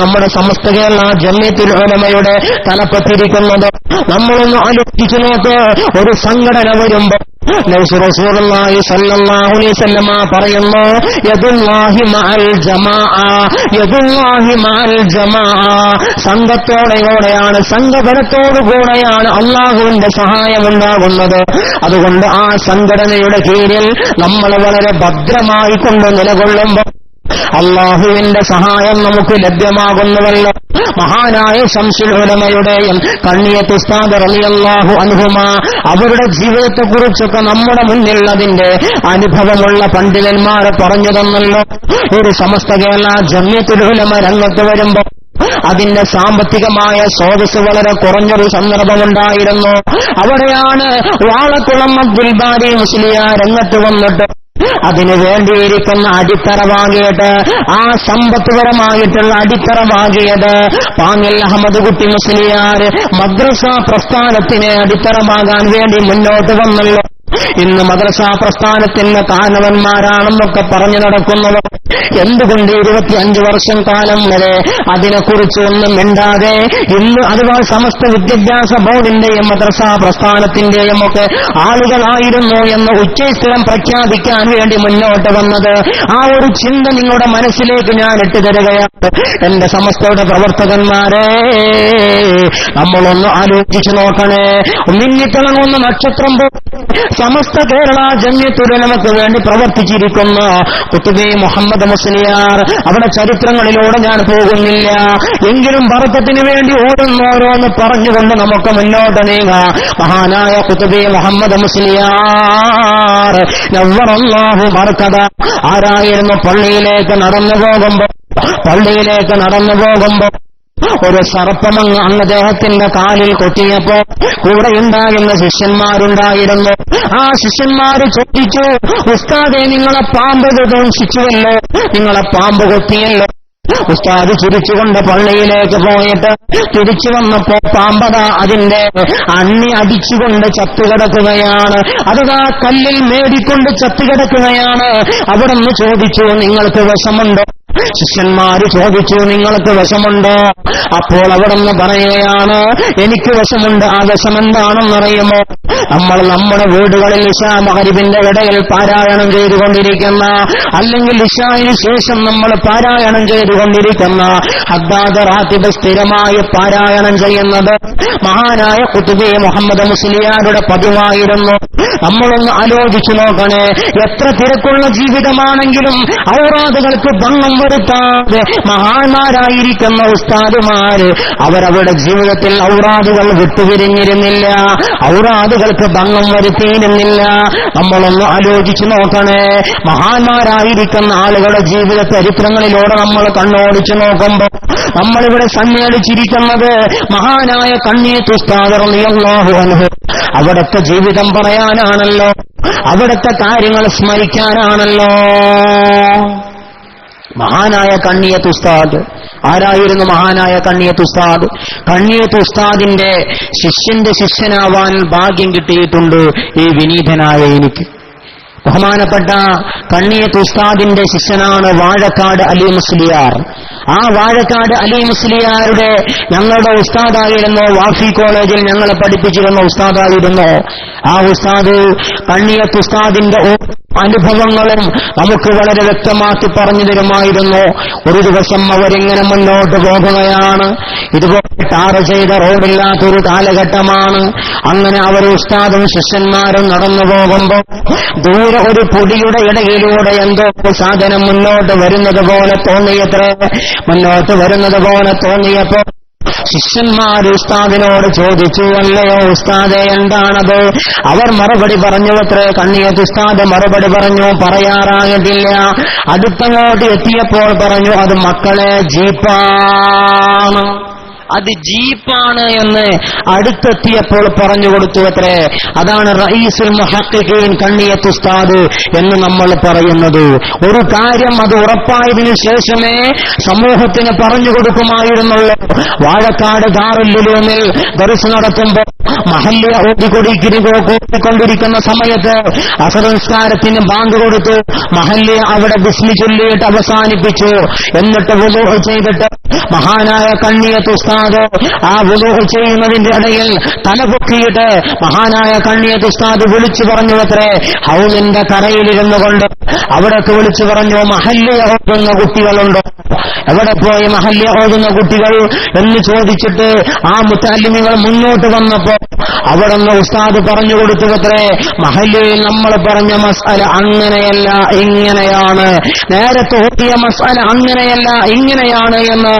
നമ്മുടെ സമസ്ത കേരള ജംഇയ്യത്തുൽ ഉലമയുടെ തലപ്പത്തിരിക്കുന്നത്. നമ്മളൊന്ന് ആലോചിച്ചു നോക്ക്. ഒരു സംഘടന വരുമ്പോ റസൂലുള്ളാഹി സ്വല്ലല്ലാഹു അലൈഹി വസല്ലം പറയുന്നു, യദുല്ലാഹി മഅൽ ജമാഅ, സംഘത്തോടെയാണ്, സംഘബലത്തോടുകൂടെയാണ് അല്ലാഹുവിന്റെ സഹായം ഉണ്ടാകുന്നത്. അതുകൊണ്ട് ആ സംഘടനയുടെ കീഴിൽ നമ്മൾ വളരെ ഭദ്രമായി കൊണ്ട് നിലകൊള്ളുമ്പോൾ അല്ലാഹുവിന്റെ സഹായം നമുക്ക് ലഭ്യമാകുന്നുവല്ലോ. മഹാനായ ശംസുൽ ഉലമയുടെയും കണ്ണിയത്ത് ഉസ്താദ് റളിയല്ലാഹു അൻഹുമാ അവരുടെ ജീവിതത്തെക്കുറിച്ചൊക്കെ നമ്മുടെ മുന്നിൽ അതിന്റെ അനുഭവമുള്ള പണ്ഡിതന്മാരെ പറഞ്ഞു തന്നല്ലോ. ഒരു സമസ്ത കേരള ജംഇയ്യത്തുൽ ഉലമ രംഗത്ത് വരുമ്പോ അതിന്റെ സാമ്പത്തികമായ സ്രോതസ് വളരെ കുറഞ്ഞൊരു സന്ദർഭമുണ്ടായിരുന്നു. അവിടെയാണ് വാളക്കുളം അബ്ദുൽ ബാരി മുസ്ലിയാർ രംഗത്ത് വന്നിട്ട് അതിനു വേണ്ടിയിരിക്കുന്ന അടിത്തറവാകിയത്, ആ സമ്പത്തുപരമായിട്ടുള്ള അടിത്തറവാകിയത് പാങ്ങൽ അഹമ്മദ് കുട്ടി മുസ്ലിയാർ മദ്രസ പ്രസ്ഥാനത്തിന് അടിത്തറമാകാൻ വേണ്ടി മുന്നോട്ട് വന്നല്ലോ. ഇന്ന് മദ്രസ പ്രസ്ഥാനത്തിന്റെ കാരണവന്മാരാണെന്നൊക്കെ പറഞ്ഞു നടക്കുന്നവർ എന്തുകൊണ്ട് 25 വർഷം കാലം വരെ അതിനെക്കുറിച്ച് ഒന്നും മിണ്ടാതെ ഇന്ന് അതുപോലെ സമസ്ത വിദ്യാഭ്യാസ ബോർഡിന്റെയും മദ്രസ പ്രസ്ഥാനത്തിന്റെയും ഒക്കെ ആളുകളായിരുന്നു എന്ന് ഉച്ചസ്ഥലം പ്രഖ്യാപിക്കാൻ വേണ്ടി മുന്നോട്ട് വന്നത്? ആ ഒരു ചിന്ത നിങ്ങളുടെ മനസ്സിലേക്ക് ഞാൻ ഇട്ടുതരികയാണ്. എന്റെ സമസ്തയുടെ പ്രവർത്തകന്മാരെ, നമ്മളൊന്ന് ആലോചിച്ചു നോക്കണേ. മിന്നിത്തിളങ്ങുന്ന നക്ഷത്രം സമസ്ത കേരള ജംഇയ്യത്തുൽ ഉലമക്ക് വേണ്ടി പ്രവർത്തിച്ചിരിക്കുന്ന ഖുതുബി മുഹമ്മദ് മുസ്ലിയാർ, അവിടെ ചരിത്രങ്ങളിലൂടെ ഞാൻ പോകുന്നില്ല, എങ്കിലും ബർക്കത്തിന് വേണ്ടി ഓരോന്ന് പറഞ്ഞുകൊണ്ട് നമുക്ക് മുന്നോട്ട് നീങ്ങാം. മഹാനായ ഖുതുബി മുഹമ്മദ് മുസ്ലിയാർ നവ്വറല്ലാഹു ബർക്കത ആരായിരുന്നു? പള്ളിയിലേക്ക് നടന്നു പോകുമ്പോ ഒരു സർപ്പമങ്ങ് അദ്ദേഹത്തിന്റെ കാലിൽ കൊത്തിയപ്പോ കൂടെയുണ്ടാകുന്ന ശിഷ്യന്മാരുണ്ടായിരുന്നു. ആ ശിഷ്യന്മാര് ചോദിച്ചു, ഉസ്താദേ, നിങ്ങളെ പാമ്പ് ദംശിച്ചുവല്ലോ, നിങ്ങളെ പാമ്പ് കൊത്തിയല്ലോ. ഉസ്താദ് ചിരിച്ചുകൊണ്ട് പള്ളിയിലേക്ക് പോയിട്ട് തിരിച്ചു വന്നപ്പോ പാമ്പത അതിന്റെ അണ്ണി അടിച്ചുകൊണ്ട് ചത്തുകിടക്കുകയാണ്. അതാ കല്ലിൽ മേടിക്കൊണ്ട് ചത്തുകിടക്കുകയാണ്. അവിടെ നിന്ന് ചോദിച്ചു, നിങ്ങൾക്ക് വിഷമുണ്ടോ? ശിഷ്യന്മാര് ചോദിച്ചു, നിങ്ങൾക്ക് വിഷമുണ്ടോ? അപ്പോൾ അവിടെ നിന്ന് പറയുകയാണ്, എനിക്ക് വിഷമുണ്ട്. ആ വിഷം എന്താണെന്നറിയുമോ? നമ്മൾ നമ്മുടെ വീടുകളിൽ ഇശാ മഗ്‌രിബിന്റെ ഇടയിൽ പാരായണം ചെയ്തുകൊണ്ടിരിക്കുന്ന, അല്ലെങ്കിൽ ഇശായിന് ശേഷം നമ്മൾ പാരായണം ചെയ്തുകൊണ്ടിരിക്കുന്ന ഹദ്ദാദ് റാത്തിബ് സ്ഥിരമായി പാരായണം ചെയ്യുന്നത് മഹാനായ ഖുതുബി മുഹമ്മദ് മുസ്ലിയാരുടെ പതിവായിരുന്നു. നമ്മളൊന്ന് ആലോചിച്ചു നോക്കണേ, എത്ര തിരക്കുള്ള ജീവിതമാണെങ്കിലും ഔറാദുകൾക്ക് ഭംഗം വരുത്താതെ മഹാന്മാരായിരിക്കുന്ന ഉസ്താദുമാര് അവരവരുടെ ജീവിതത്തിൽ ഔറാദുകൾ വിട്ടുപിരിഞ്ഞിരുന്നില്ല, ഔറാദുകൾക്ക് ഭംഗം വരുത്തിയിരുന്നില്ല. നമ്മളൊന്ന് ആലോചിച്ചു നോക്കണേ, മഹാന്മാരായിരിക്കുന്ന ആളുകളുടെ ജീവിത ചരിത്രങ്ങളിലൂടെ നമ്മൾ കണ്ണോടിച്ചു നോക്കുമ്പോൾ നമ്മളിവിടെ സമ്മേളിച്ചിരിക്കുന്നത് മഹാനായ കണ്ണിയത്ത് ഉസ്താദ് റളിയല്ലാഹു അൻഹു അവിടുത്തെ ജീവിതം പറയാനാണല്ലോ, അവിടുത്തെ കാര്യങ്ങൾ സ്മരിക്കാനാണല്ലോ. മഹാനായ കണ്ണിയത്ത് ഉസ്താദ് ആരായിരുന്നു? മഹാനായ കണ്ണിയത്ത് ഉസ്താദ്. കണ്ണിയത്ത് ഉസ്താദിന്റെ ശിഷ്യന്റെ ശിഷ്യനാവാൻ ഭാഗ്യം കിട്ടിയിട്ടുണ്ട് ഈ വിനീതനായ എനിക്ക്. ബഹുമാനപ്പെട്ട കണ്ണിയത്ത് ഉസ്താദിന്റെ ശിഷ്യനാണ് വാഴക്കാട് അലി മുസ്ലിയാർ. ആ വാഴക്കാട് അലി മുസ്ലിയാരുടെ ഞങ്ങളുടെ ഉസ്താദായിരുന്നു, വാഫി കോളേജിൽ ഞങ്ങളെ പഠിപ്പിച്ചിരുന്ന ഉസ്താദായിരുന്നു. ആ ഉസ്താദ് കണ്ണിയത്ത് ഉസ്താദിന്റെ അനുഭവങ്ങളും നമുക്ക് വളരെ വ്യക്തമാക്കി പറഞ്ഞു തരുമായിരുന്നു. ഒരു ദിവസം അവരിങ്ങനെ മുന്നോട്ട് പോകുകയാണ്. ഇതുപോലെ ടാർ ചെയ്ത റോഡില്ലാത്തൊരു കാലഘട്ടമാണ്. അങ്ങനെ അവർ ഉസ്താദും ശിഷ്യന്മാരും നടന്നു പോകുമ്പോൾ ദൂരെ ഒരു പൊടിയുടെ ഇടയിലൂടെ എന്തോ സാധനം മുന്നോട്ട് വരുന്നത് പോലെ തോന്നിയത്രേ. മുന്നോട്ട് വരുന്നത് പോലെ തോന്നിയപ്പോ ശിഷ്യന്മാർ ഉസ്താദിനോട് ചോദിച്ചു, അല്ലയോ ഉസ്താദെ, എന്താണത്? അവർ മറുപടി പറഞ്ഞു അത്രേ. കണ്ണിയത്ത് ഉസ്താദ് മറുപടി പറഞ്ഞു, പറയാറായതില്ല. അടുത്തങ്ങോട്ട് എത്തിയപ്പോൾ പറഞ്ഞു, അത് മക്കളെ ജീപ്പാണ്, അത് ജീപ്പാണ് എന്ന് അടുത്തെത്തിയപ്പോൾ പറഞ്ഞു കൊടുത്തു അത്രേ. അതാണ് റഈസുൽ മുഹഖ്ഖിഖീൻ കണ്ണിയത്ത് ഉസ്താദ് എന്ന് നമ്മൾ പറയുന്നത്. ഒരു കാര്യം അത് ഉറപ്പായതിനു ശേഷമേ സമൂഹത്തിന് പറഞ്ഞു കൊടുക്കുമായിരുന്നുള്ളൂ. വാഴക്കാട് ദാറുൽ ഉലൂമിൽ ദർസ് നടത്തുമ്പോൾ മഹല്ലിയ ഓതിക്കൊണ്ടിരിക്കുന്ന സമയത്ത് അസർ നിസ്കാരത്തിന് ബാങ്ക് കൊടുത്തു. മഹല്ലിയ അവിടെ ബിസ്മി ചൊല്ലിയിട്ട് അവസാനിപ്പിച്ചു. എന്നിട്ട് വുളൂ ചെയ്തിട്ട് മഹാനായ കണ്ണിയത്ത് ഉസ്താദ് ആ വുളൂ ചെയ്യുന്നതിന്റെ ഇടയിൽ തലപൊക്കിയിട്ട് മഹാനായ കണ്ണിയത്ത് ഉസ്താദ് വിളിച്ചു പറഞ്ഞു അത്രേ, ഹൗലിന്റെ കരയിലിരുന്നു കൊണ്ട് അവിടേക്ക് വിളിച്ചു പറഞ്ഞു, മഹല്ലിയ ഓതുന്ന കുട്ടികളുണ്ടോ? എവിടെ പോയി മഹല്ലിയ ഓതുന്ന കുട്ടികൾ എന്ന് ചോദിച്ചിട്ട് ആ മുത്തല്ലിമികൾ മുന്നോട്ട് വന്നപ്പോ അവിടെ നിന്ന് ഉസ്താദ് പറഞ്ഞു കൊടുത്തു അത്രേ, മഹല്ലിയിൽ നമ്മൾ പറഞ്ഞ മസ്അല അങ്ങനെയല്ല ഇങ്ങനെയാണ്, നേരത്തെ ഓതിയ മസ്അല അങ്ങനെയല്ല ഇങ്ങനെയാണ് എന്ന്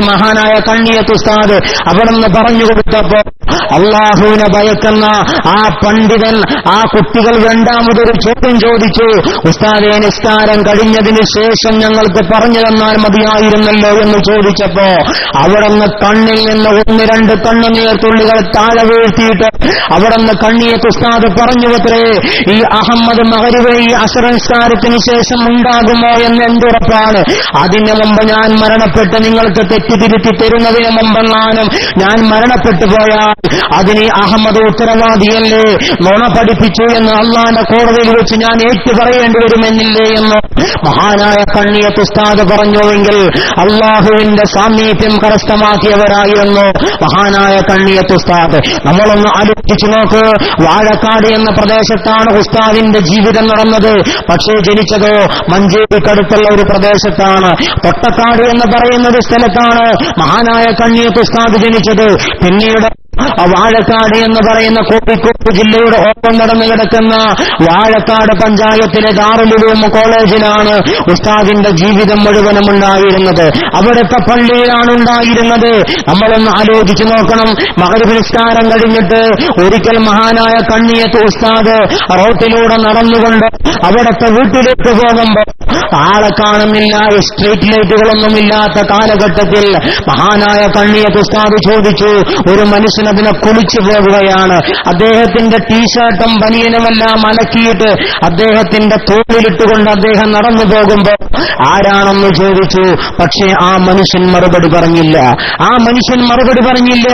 മഹാനായ കണ്ണിയത്ത് ഉസ്താദ് അവിടെ നിന്ന് പറഞ്ഞു കൊടുത്തപ്പോ അള്ളാഹുവിനെ ഭയക്കുന്ന ആ പണ്ഡിതൻ ആ കുട്ടികൾ രണ്ടാമതൊരു ചോദ്യം ചോദിച്ചു, ഉസ്താദേ, നിസ്കാരം കഴിഞ്ഞതിന് ശേഷം ഞങ്ങൾക്ക് പറഞ്ഞു തന്നാൽ മതിയായിരുന്നല്ലോ എന്ന് ചോദിച്ചപ്പോ അവിടെ നിന്ന് കണ്ണിൽ നിന്ന് 1-2 കണ്ണുനീർത്തുള്ളികൾ താഴെ വീഴ്ത്തിയിട്ട് അവിടെ നിന്ന് കണ്ണിയത്ത് ഉസ്താദ് പറഞ്ഞു അത്രേ, ഈ അഹമ്മദ് മഗ്‌രിബ് ഈ അസ്ർ നിസ്കാരത്തിന് ശേഷം ഉണ്ടാകുമോ എന്ന് എന്തുറപ്പാണ്? അതിന് മുമ്പ് ഞാൻ മരണപ്പെട്ട് നിങ്ങൾക്ക് തെറ്റിതിരുത്തി തരുന്നതിന് മുമ്പെങ്ങാനും ഞാൻ മരണപ്പെട്ടു പോയാൽ അതിന് അഹമ്മദ് ഉത്തരവാദിയല്ലേ? നുണ പഠിപ്പിച്ചു എന്ന് അള്ളാന്റെ കോടതിയിൽ വെച്ച് ഞാൻ ഏറ്റു പറയേണ്ടി വരുമെന്നില്ലേ എന്ന് മഹാനായ കണ്ണിയത്ത് ഉസ്താദ് പറഞ്ഞുവെങ്കിൽ അള്ളാഹുവിന്റെ സാമീപ്യം കരസ്ഥമാക്കിയവരായിരുന്നു മഹാനായ കണ്ണിയത്ത് ഉസ്താദ്. നമ്മളൊന്ന് ആലോചിച്ചു നോക്ക്, വാഴക്കാട് എന്ന പ്രദേശത്താണ് ഉസ്താദിന്റെ ജീവിതം നടന്നത്. പക്ഷേ ജനിച്ചതോ മഞ്ചേരിക്കടുത്തുള്ള ഒരു പ്രദേശത്താണ്. തൊട്ടക്കാട് എന്ന് പറയുന്ന സ്ഥലത്താണ് മഹാനായ കണ്ണിയത്ത് ഉസ്താദ് ജനിച്ചത്. പിന്നീട് വാഴക്കാട് എന്ന് പറയുന്ന കോഴിക്കോട് ജില്ലയുടെ ഒപ്പം നടന്നു കിടക്കുന്ന വാഴക്കാട് പഞ്ചായത്തിലെ ദാറുൽ ഉലൂം കോളേജിലാണ് ഉസ്താദിന്റെ ജീവിതം മുഴുവനും ഉണ്ടായിരുന്നത്. അവിടുത്തെ പള്ളിയിലാണ് ഉണ്ടായിരുന്നത്. നമ്മളൊന്ന് ആലോചിച്ചു നോക്കണം. മഗ്‌രിബ് നിസ്കാരം കഴിഞ്ഞിട്ട് ഒരിക്കൽ മഹാനായ കണ്ണിയത്ത് ഉസ്താദ് റോട്ടിലൂടെ നടന്നുകൊണ്ട് അവിടുത്തെ വീട്ടിലേക്ക് പോകുമ്പോൾ ആളെ കാണുന്നില്ല. സ്ട്രീറ്റ് ലൈറ്റുകളൊന്നുമില്ലാത്ത കാലഘട്ടത്തിൽ മഹാനായ കണ്ണിയത്ത് ഉസ്താദ് ചോദിച്ചു, ഒരു മനുഷ്യൻ മനുഷ്യൻ അതിനെ കുളിച്ചു പോകുകയാണ്. അദ്ദേഹത്തിന്റെ ടീഷർട്ടും ബനിയനുമെല്ലാം അലക്കിയിട്ട് അദ്ദേഹത്തിന്റെ തോളിലിട്ടുകൊണ്ട് അദ്ദേഹം നടന്നു പോകുമ്പോൾ ആരാണെന്ന് ചോദിച്ചു. പക്ഷേ ആ മനുഷ്യൻ മറുപടി പറഞ്ഞില്ല.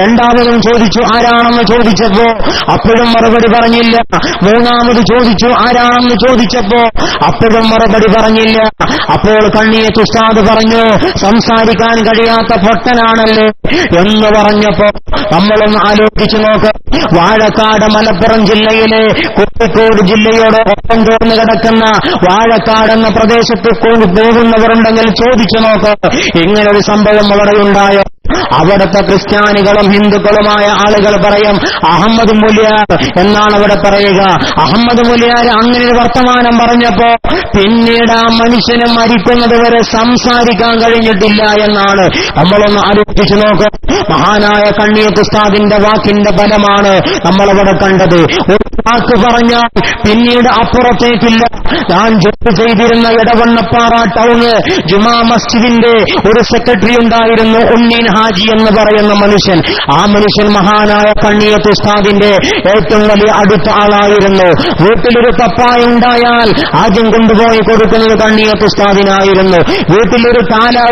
രണ്ടാമതും ചോദിച്ചു ആരാണെന്ന് ചോദിച്ചപ്പോ അപ്പോഴും മറുപടി പറഞ്ഞില്ല. മൂന്നാമത് ചോദിച്ചു ആരാണെന്ന് ചോദിച്ചപ്പോ അപ്പോഴും മറുപടി പറഞ്ഞില്ല. അപ്പോൾ കണ്ണിയത്ത് ഉസ്താദ് പറഞ്ഞു, സംസാരിക്കാൻ കഴിയാത്ത പൊട്ടനാണല്ലേ എന്ന് പറഞ്ഞപ്പോ നമ്മളൊന്ന് ആലോചിച്ചു നോക്ക്. വാഴക്കാട് മലപ്പുറം ജില്ലയിലെ കോഴിക്കോട് ജില്ലയോട് ഒപ്പം ചേർന്ന് കിടക്കുന്ന വാഴക്കാട് എന്ന പ്രദേശത്ത് പോകുന്നവരുണ്ടെങ്കിൽ ചോദിച്ചു നോക്ക്, ഇങ്ങനൊരു സംഭവം അവിടെ ഉണ്ടായോ? അവിടുത്തെ ക്രിസ്ത്യാനികളും ഹിന്ദുക്കളുമായ ആളുകൾ പറയും അഹമ്മദ് മുലിയാർ എന്നാണ് അവിടെ പറയുക. അഹമ്മദ് മുലിയാർ അങ്ങനെ ഒരു വർത്തമാനം പറഞ്ഞപ്പോ പിന്നീട് ആ മനുഷ്യന് മരിക്കുന്നത് വരെ സംസാരിക്കാൻ കഴിഞ്ഞിട്ടില്ല എന്നാണ്. നമ്മളൊന്ന് ആലോചിച്ചു നോക്ക്. മഹാനായ കണ്ണിയത്ത് ഉസ്താദിന്റെ വാക്കിന്റെ ഫലമാണ് നമ്മളവിടെ കണ്ടത്. ഒരു വാക്ക് പറഞ്ഞാൽ പിന്നീട് അപ്പുറത്തേക്കില്ല. ഞാൻ ജോലി ചെയ്തിരുന്ന എടവണ്ണപ്പാറ ടൗണ് ജുമാ മസ്ജിദിന്റെ ഒരു സെക്രട്ടറി ഉണ്ടായിരുന്നു, ഉണ്ണീൻ ഹാജി എന്ന് പറയുന്ന മനുഷ്യൻ. ആ മനുഷ്യൻ മഹാനായ കണ്ണിയത്ത് ഉസ്താദിന്റെ ഏറ്റവും വലിയ അടുത്ത ആളായിരുന്നു. വീട്ടിലൊരു പപ്പായ ഉണ്ടായാൽ ആദ്യം കൊണ്ടുപോയി കൊടുക്കുന്നത് കണ്ണിയത്ത് ഉസ്താദിനായിരുന്നു. വീട്ടിലൊരു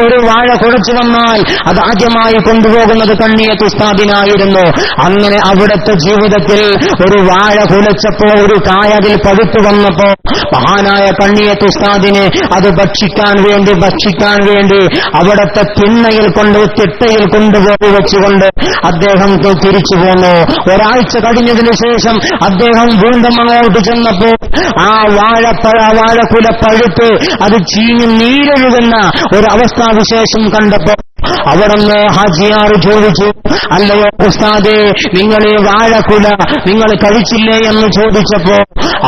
ഒരു വാഴ കുഴച്ചു വന്നാൽ അത് ആദ്യമായി കൊണ്ടുപോകുന്നത് കണ്ണിയത്ത് ഉസ്താദിനായിരുന്നു. അങ്ങനെ അവിടുത്തെ ജീവിതത്തിൽ ഒരു വാഴ കുലച്ചപ്പോ ഒരു കായ അതിൽ പഴുത്തു വന്നപ്പോ മഹാനായ കണ്ണിയത്ത് ഉസ്താദിന് അത് ഭക്ഷിക്കാൻ വേണ്ടി അവിടുത്തെ തിട്ടയിൽ കൊണ്ടുപോയി വെച്ചുകൊണ്ട് അദ്ദേഹം തിരിച്ചു പോന്നു. ഒരാഴ്ച കഴിഞ്ഞതിനു ശേഷം അദ്ദേഹം വീണ്ടും അങ്ങോട്ട് ചെന്നപ്പോൾ ആ വാഴക്കുല പഴുത്ത് അത് ചീഞ്ഞ് നീരൊഴുകുന്ന ഒരവസ്ഥാവിശേഷം കണ്ടപ്പോ അവിടുന്ന് ഹാജിയാർ ചോദിച്ചു, അല്ലയോ ഉസ്താദേ, നിങ്ങൾ ഈ വാഴക്കുല നിങ്ങൾ കഴിച്ചില്ലേ എന്ന് ചോദിച്ചപ്പോ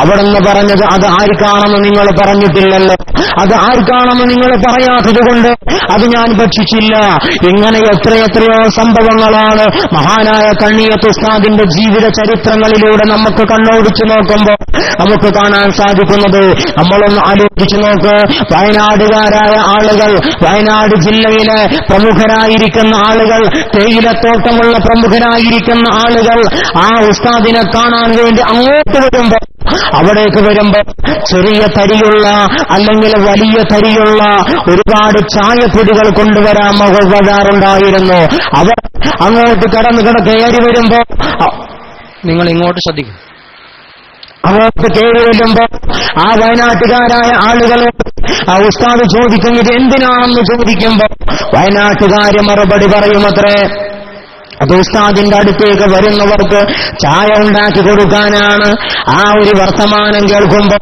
അവിടുന്ന് പറഞ്ഞത് അത് ആർക്കാണെന്ന് നിങ്ങൾ പറഞ്ഞിട്ടില്ലല്ലോ, അത് ആർക്കാണെന്ന് നിങ്ങൾ പറയാത്തത് കൊണ്ട് അത് ഞാൻ ഭക്ഷിച്ചില്ല. ഇങ്ങനെ എത്രയെത്രയോ സംഭവങ്ങളാണ് മഹാനായ കണ്ണിയത്ത് ഉസ്താദിന്റെ ജീവിത ചരിത്രങ്ങളിലൂടെ നമുക്ക് കണ്ണോടിച്ചു നോക്കുമ്പോൾ നമുക്ക് കാണാൻ സാധിക്കുന്നത്. നമ്മളൊന്ന് ആലോചിച്ചു നോക്ക്. വയനാടുകാരായ ആളുകൾ, വയനാട് ജില്ലയിലെ പ്രമുഖരായിരിക്കുന്ന ആളുകൾ, തേയിലത്തോട്ടമുള്ള പ്രമുഖരായിരിക്കുന്ന ആളുകൾ ആ ഉസ്താദിനെ കാണാൻ വേണ്ടി അങ്ങോട്ട് വരുമ്പോ, അവിടേക്ക് വരുമ്പോ ചെറിയ തരിയുള്ള അല്ലെങ്കിൽ വലിയ തരിയുള്ള ഒരുപാട് ചായപ്പൊടികൾ കൊണ്ടുവരാറുണ്ടായിരുന്നു. അവർ അങ്ങോട്ട് കയറി വരുമ്പോ നിങ്ങൾ ഇങ്ങോട്ട് ശ്രദ്ധിക്കും. അങ്ങോട്ട് കയറി വരുമ്പോ ആ വയനാട്ടുകാരായ ആളുകൾ ആ ഉസ്താദ് ചോദിക്കും ഇത് എന്തിനാണെന്ന് ചോദിക്കുമ്പോ വയനാട്ടുകാര് മറുപടി പറയുമത്രേ, അത് ഉസ്താദിന്റെ അടുത്തേക്ക് വരുന്നവർക്ക് ചായ ഉണ്ടാക്കി കൊടുക്കാനാണ്. ആ ഒരു വർത്തമാനം കേൾക്കുമ്പോ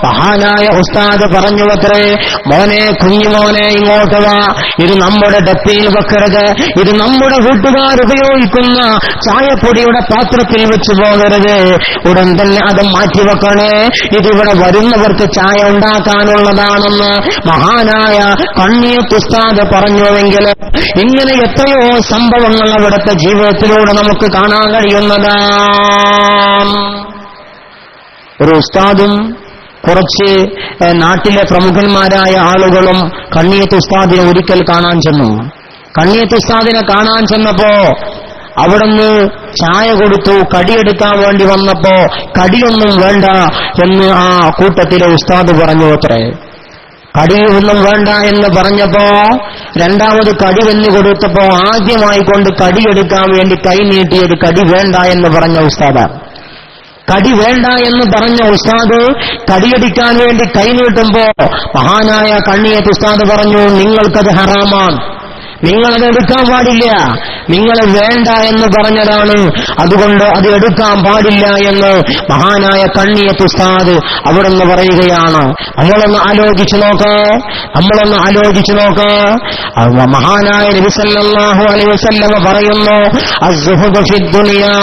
മഹാനായ ഉസ്താദ് പറഞ്ഞു അത്രേ, മോനെ, കുഞ്ഞുമോനെ, ഇങ്ങോട്ട് വാ, ഇത് നമ്മുടെ ഡപ്പിയിൽ വെക്കരുത്, ഇത് നമ്മുടെ വീട്ടുകാർ ഉപയോഗിക്കുന്ന ചായപ്പൊടിയുടെ പാത്രത്തിൽ വെച്ച് പോകരുത്, ഉടൻ തന്നെ അത് മാറ്റിവെക്കണേ, ഇതിവിടെ വരുന്നവർക്ക് ചായ ഉണ്ടാക്കാനുള്ളതാണെന്ന് മഹാനായ കണ്ണിയത്ത് ഉസ്താദ് പറഞ്ഞുവെങ്കിൽ ഇങ്ങനെ എത്രയോ സംഭവങ്ങൾ അവിടുത്തെ ജീവിതത്തിലൂടെ നമുക്ക് കാണാൻ കഴിയുന്നതാണ്. ഒരു ഉസ്താദും കുറച്ച് നാട്ടിലെ പ്രമുഖന്മാരായ ആളുകളും കണ്ണിയത്ത് ഉസ്താദിനെ ഒരിക്കൽ കാണാൻ ചെന്നു. കണ്ണിയത്ത് ഉസ്താദിനെ കാണാൻ ചെന്നപ്പോ അവിടുന്ന് ചായ കൊടുത്തു. കടിയെടുക്കാൻ വേണ്ടി വന്നപ്പോ കടിയൊന്നും വേണ്ട എന്ന് ആ കൂട്ടത്തിലെ ഉസ്താദ് പറഞ്ഞു അത്രേ. കടിയൊന്നും വേണ്ട എന്ന് പറഞ്ഞപ്പോ രണ്ടാമത് കടി വെന്നു കൊടുത്തപ്പോ ആദ്യമായി കൊണ്ട് കടിയെടുക്കാൻ വേണ്ടി കൈ നീട്ടിയത് കടി വേണ്ട എന്ന് പറഞ്ഞ ഉസ്താദാണ്. കടി വേണ്ട എന്ന് പറഞ്ഞ ഉസ്താദ് കടിയടിക്കാൻ വേണ്ടി കൈ നീട്ടുമ്പോ മഹാനായ കണ്ണിയത്ത് ഉസ്താദ് പറഞ്ഞു, നിങ്ങൾക്കത് ഹറാമാണ്, നിങ്ങളത് എടുക്കാൻ പാടില്ല, നിങ്ങൾ വേണ്ട എന്ന് പറഞ്ഞതാണ്, അതുകൊണ്ട് അത് എടുക്കാൻ പാടില്ല എന്ന് മഹാനായ കണ്ണിയത്ത് ഉസ്താദ് അവിടുന്ന് പറയുകയാണ്. നമ്മളൊന്ന് ആലോചിച്ചു നോക്ക്. മഹാനായ നബി സല്ലല്ലാഹു അലൈഹി വസല്ലം പറയുന്നു, അസ്സുഹുദു ഫിദ്ദുനിയാ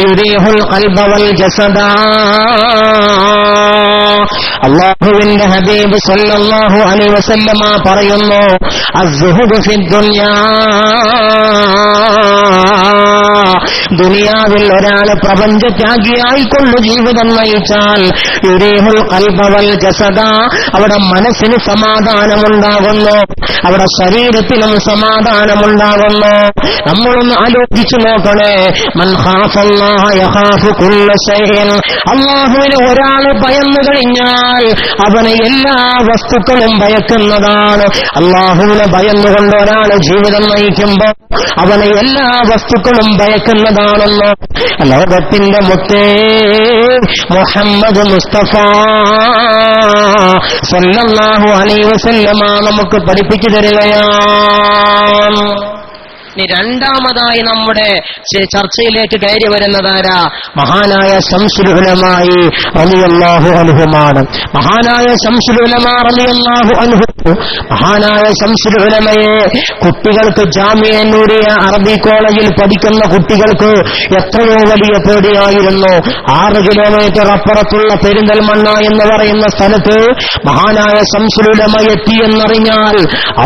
യുരീഹുൽ ഖൽബ വൽ ജസദ. അല്ലാഹുവിന്റെ ഹബീബ് സല്ലല്ലാഹു അലൈഹി വസല്ലമ പറയുന്നു, അസ്സുഹുദു ഫിദ്ദുനിയാ, ദുനിയാവിൽ ഒരാൾ പ്രപഞ്ചത്യാഗിയായിക്കൊണ്ട് ജീവിതം നയിച്ചാൽ യുരീഹുൽ ഖൽബ വൽ ജസദ, അവിടെ മനസ്സിന് സമാധാനമുണ്ടാകുന്നു, അവിടെ ശരീരത്തിനും സമാധാനമുണ്ടാകുന്നു. നമ്മളൊന്ന് ആലോചിച്ചു നോക്കണേ. മൻ ഖാഫല്ലാഹ യഖാഫു കുല്ല ശൈഇൻ, അല്ലാഹുവിനെ ഒരാൾ ഭയന്നു കഴിഞ്ഞാൽ അവനെ എല്ലാ വസ്തുക്കളും ഭയക്കുന്നതാണ്. അല്ലാഹുവിനെ ഭയന്നുകൊണ്ട് ഒരാൾ ജീവിതം നയിക്കുമ്പോൾ അവനെ എല്ലാ വസ്തുക്കളും ഭയക്കുന്നതാണെന്ന് ലോകത്തിന്റെ മുത്തേ മുഹമ്മദ് മുസ്തഫ സല്ലല്ലാഹു അലൈഹി വസല്ലമ നമുക്ക് പഠിപ്പിച്ചു തരികയാണ്. ഇനി രണ്ടാമതായി നമ്മുടെ ചർച്ചയിലേക്ക് കയറി വരുന്നതാരാ? മഹാനായ ശംസുൽ ഉലമായി റളിയല്ലാഹു അൻഹുമാണ്. മഹാനായ ശംസുൽ ഉലമാ റളിയല്ലാഹു അൻഹു, മഹാനായ ശംസുൽ ഉലമയെ കുട്ടികൾക്ക് ജാമിഅ നൂരിയ അറബി കോളേജിൽ പഠിക്കുന്ന കുട്ടികൾക്ക് എത്രയോ വലിയ പേടിയായിരുന്നു. 6 കിലോമീറ്റർ അപ്പുറത്തുള്ള പെരിന്തൽമണ്ണ എന്ന് പറയുന്ന സ്ഥലത്ത് മഹാനായ ശംസുൽ ഉലമ എത്തിയെന്നറിഞ്ഞാൽ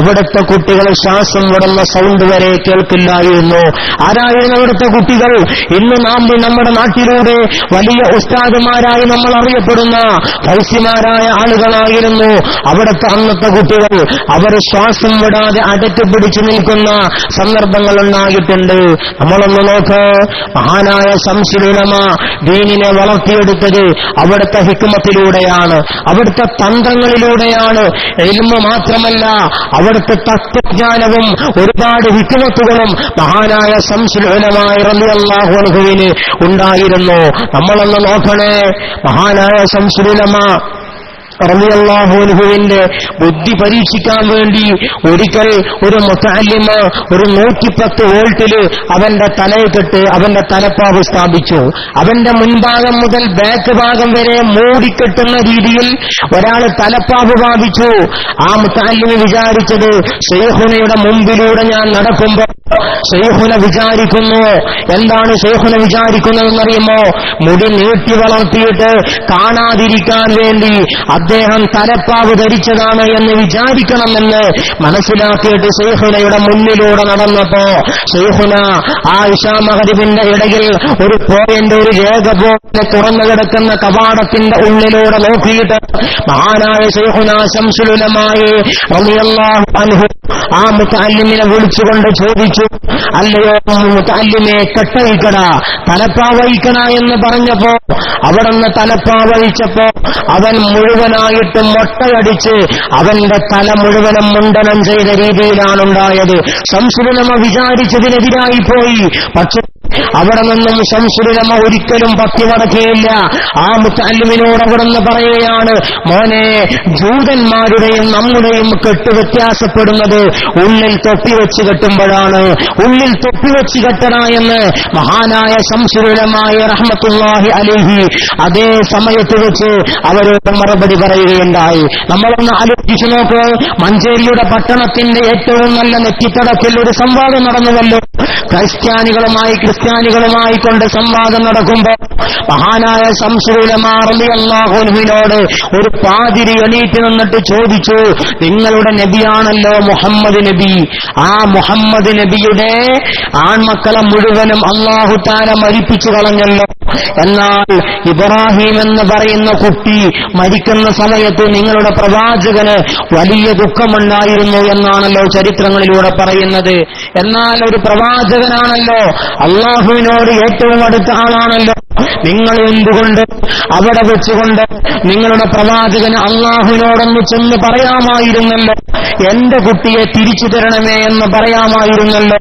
അവിടുത്തെ കുട്ടികൾ ശ്വാസം വിടുന്ന സൗണ്ട് വരെ കേൾക്കില്ലായിരുന്നു. ആരായിരുന്നു അവിടുത്തെ കുട്ടികൾ? ഇന്ന് നാം നമ്മുടെ നാട്ടിലൂടെ വലിയ ഉസ്താദുമാരായി നമ്മൾ അറിയപ്പെടുന്ന ഫൈസിമാരായ ആളുകളായിരുന്നു അവിടുത്തെ അന്നത്തെ കുട്ടികൾ. അവർ ശ്വാസം വിടാതെ അടക്കി പിടിച്ചു നിൽക്കുന്ന സന്ദർഭങ്ങൾ ഉണ്ടായിട്ടുണ്ട്. നമ്മളൊന്ന് നോക്ക്. മഹാനായ ശംസുൽ ഉലമ ദീനിനെ വളർത്തിയെടുത്തത് അവിടുത്തെ ഹിക്മത്തിലൂടെയാണ്, അവിടുത്തെ തന്ത്രങ്ങളിലൂടെയാണ്. ഇൽമു മാത്രമല്ല, അവിടുത്തെ തത്വജ്ഞാനവും ഒരുപാട് ഹിക്മത്തുകളും മഹാനായ ശംസുൽ ഉലമ റളിയല്ലാഹു അൻഹുവിന് ഉണ്ടായിരുന്നു. നമ്മളൊന്ന് നോക്കണേ. മഹാനായ ശംസുൽ ഉലമ റളിയല്ലാഹു അൻഹുവിന്റെ ബുദ്ധി പരീക്ഷിക്കാൻ വേണ്ടി ഒരിക്കൽ ഒരു മുതഅല്ലിമ് ഒരു 110 വോൾട്ടില് അവന്റെ തലയിട്ടിട്ട് അവന്റെ തലപ്പാവ് സ്ഥാപിച്ചു. അവന്റെ മുൻഭാഗം മുതൽ ബാക്ക് ഭാഗം വരെ മൂടിക്കെട്ടുന്ന രീതിയിൽ ഒരാൾ തലപ്പാവ് സ്ഥാപിച്ചു. ആ മുതഅല്ലിമ് വിചാരിച്ചത് ശൈഖുനയുടെ മുമ്പിലൂടെ ഞാൻ നടക്കുമ്പോൾ ശൈഖുന വിചാരിക്കുന്നു, എന്താണ് ശൈഖുന വിചാരിക്കുന്നതെന്നറിയുമോ? മുടി നീട്ടി വളർത്തിയിട്ട് കാണാതിരിക്കാൻ വേണ്ടി അദ്ദേഹം തലപ്പാവ് ധരിച്ചതാണ് എന്ന് വിചാരിക്കണമെന്ന് മനസ്സിലാക്കിയിട്ട് ശൈഖുനയുടെ മുന്നിലൂടെ നടന്നപ്പോ ശൈഖുന ആ ഇശാ മഗ്രിബിന്റെ ഇടയിൽ ഒരു പോയിന്റ്, ഒരു രേഖ പോലെ തുറന്നു കിടക്കുന്ന കവാടത്തിന്റെ ഉള്ളിലൂടെ നോക്കിയിട്ട് മഹാനായ ശൈഖുന ശംസുൽ ഉലമാ റളിയല്ലാഹു അൻഹു ആ മുതഅല്ലിമിനെ വിളിച്ചുകൊണ്ട് ചോദിച്ചു, അല്ലയോ മുതഅല്ലിമേ, കെട്ടഴിക്കട, തലപ്പാവഴിക്കണ എന്ന് പറഞ്ഞപ്പോ അവിടുന്ന് തലപ്പാവഴിച്ചപ്പോ അവൻ മുഴുവനായിട്ട് മൊട്ടയടിച്ച് അവന്റെ തല മുഴുവനും മുണ്ടനം ചെയ്ത രീതിയിലാണുണ്ടായത്. ശംസുൽ ഉലമ വിചാരിച്ചതിനെതിരായി പോയി. പക്ഷെ അവിടെ നിന്നും ശംസുൽ ഉലമ ഒരിക്കലും പത്തി മടക്കിയില്ല. ആ മുതഅല്ലിമിനോട് അവിടുന്ന് പറയുകയാണ്, മോനെ, ജൂതന്മാരുടെയും നമ്മുടെയും കെട്ട് വ്യത്യാസപ്പെടുന്നത് ഉള്ളിൽ തൊപ്പിവെച്ച് കെട്ടുമ്പോഴാണ്. ഉള്ളിൽ തൊപ്പിവെച്ച് കെട്ടണ എന്ന് മഹാനായ ശംസുൽ ഉലമ റഹ്മത്തുള്ളാഹി അലൈഹി അതേ സമയത്ത് വെച്ച് അവരോട് മറുപടി പറയുകയുണ്ടായി. നമ്മളൊന്ന് ആലോചിച്ചു നോക്ക്. മഞ്ചേരിയുടെ പട്ടണത്തിന്റെ ഏറ്റവും നല്ല നെറ്റിത്തടത്തിൽ ഒരു സംവാദം നടന്നുവല്ലോ. ക്രിസ്ത്യാനികളുമായി കൊണ്ട് സംവാദം നടക്കുമ്പോൾ മഹാനായ ശംസുൽ ഉലമ റളിയല്ലാഹു അൻഹുവിനോട് ഒരു പാതിരി എണീറ്റ് നിന്നിട്ട് ചോദിച്ചു, നിങ്ങളുടെ നബിയാണല്ലോ മുഹമ്മദ് നബി, ആ മുഹമ്മദ് നബിയുടെ ആൺമക്കളെ മുഴുവനും അല്ലാഹു തആല മരിപ്പിച്ചു കളഞ്ഞല്ലോ. എന്നാൽ ഇബ്രാഹിം എന്ന് പറയുന്ന കുട്ടി മരിക്കുന്ന സമയത്ത് നിങ്ങളുടെ പ്രവാചകന് വലിയ ദുഃഖമുണ്ടായിരുന്നു എന്നാണല്ലോ ചരിത്രങ്ങളിലൂടെ പറയുന്നത്. എന്നാൽ ഒരു പ്രവാചകനാണല്ലോ, അള്ളാഹുവിനോട് ഏറ്റവും അടുത്ത ആളാണല്ലോ, നിങ്ങൾ എന്തുകൊണ്ട് അവിടെ വെച്ചുകൊണ്ട് നിങ്ങളുടെ പ്രവാചകന് അള്ളാഹുവിനോടൊന്ന് ചെന്ന് പറയാമായിരുന്നല്ലോ, എന്റെ കുട്ടിയെ തിരിച്ചു തരണമേ എന്ന് പറയാമായിരുന്നല്ലോ,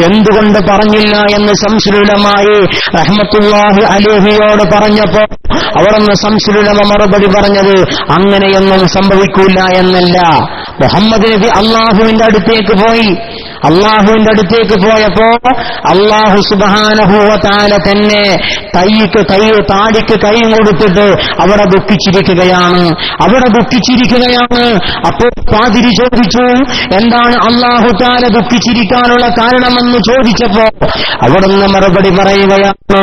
എന്തുകൊണ്ട് പറഞ്ഞില്ല എന്ന് ശംസുൽ ഉലമ റഹ്മത്തുള്ളാഹി അലൈഹിയോട് പറഞ്ഞപ്പോ അവിടുന്ന് ശംസുൽ ഉലമ മറുപടി പറഞ്ഞത്, അങ്ങനെയൊന്നും സംഭവിക്കൂല എന്നല്ല. മുഹമ്മദ് നബി അള്ളാഹുവിന്റെ അടുത്തേക്ക് പോയി. അള്ളാഹുവിന്റെ അടുത്തേക്ക് പോയപ്പോ അള്ളാഹു സുബ്ഹാനഹു വ തആല തന്നെ താടിക്ക് കൈ കൊടുത്തിട്ട് അവിടെ ദുഃഖിച്ചിരിക്കുകയാണ്. അപ്പോൾ പാതിരി ചോദിച്ചു, എന്താണ് അള്ളാഹു തആല ദുഃഖിച്ചിരിക്കാനുള്ള കാരണമെന്ന് ചോദിച്ചപ്പോ അവിടുന്ന് മറുപടി പറയുകയാണ്,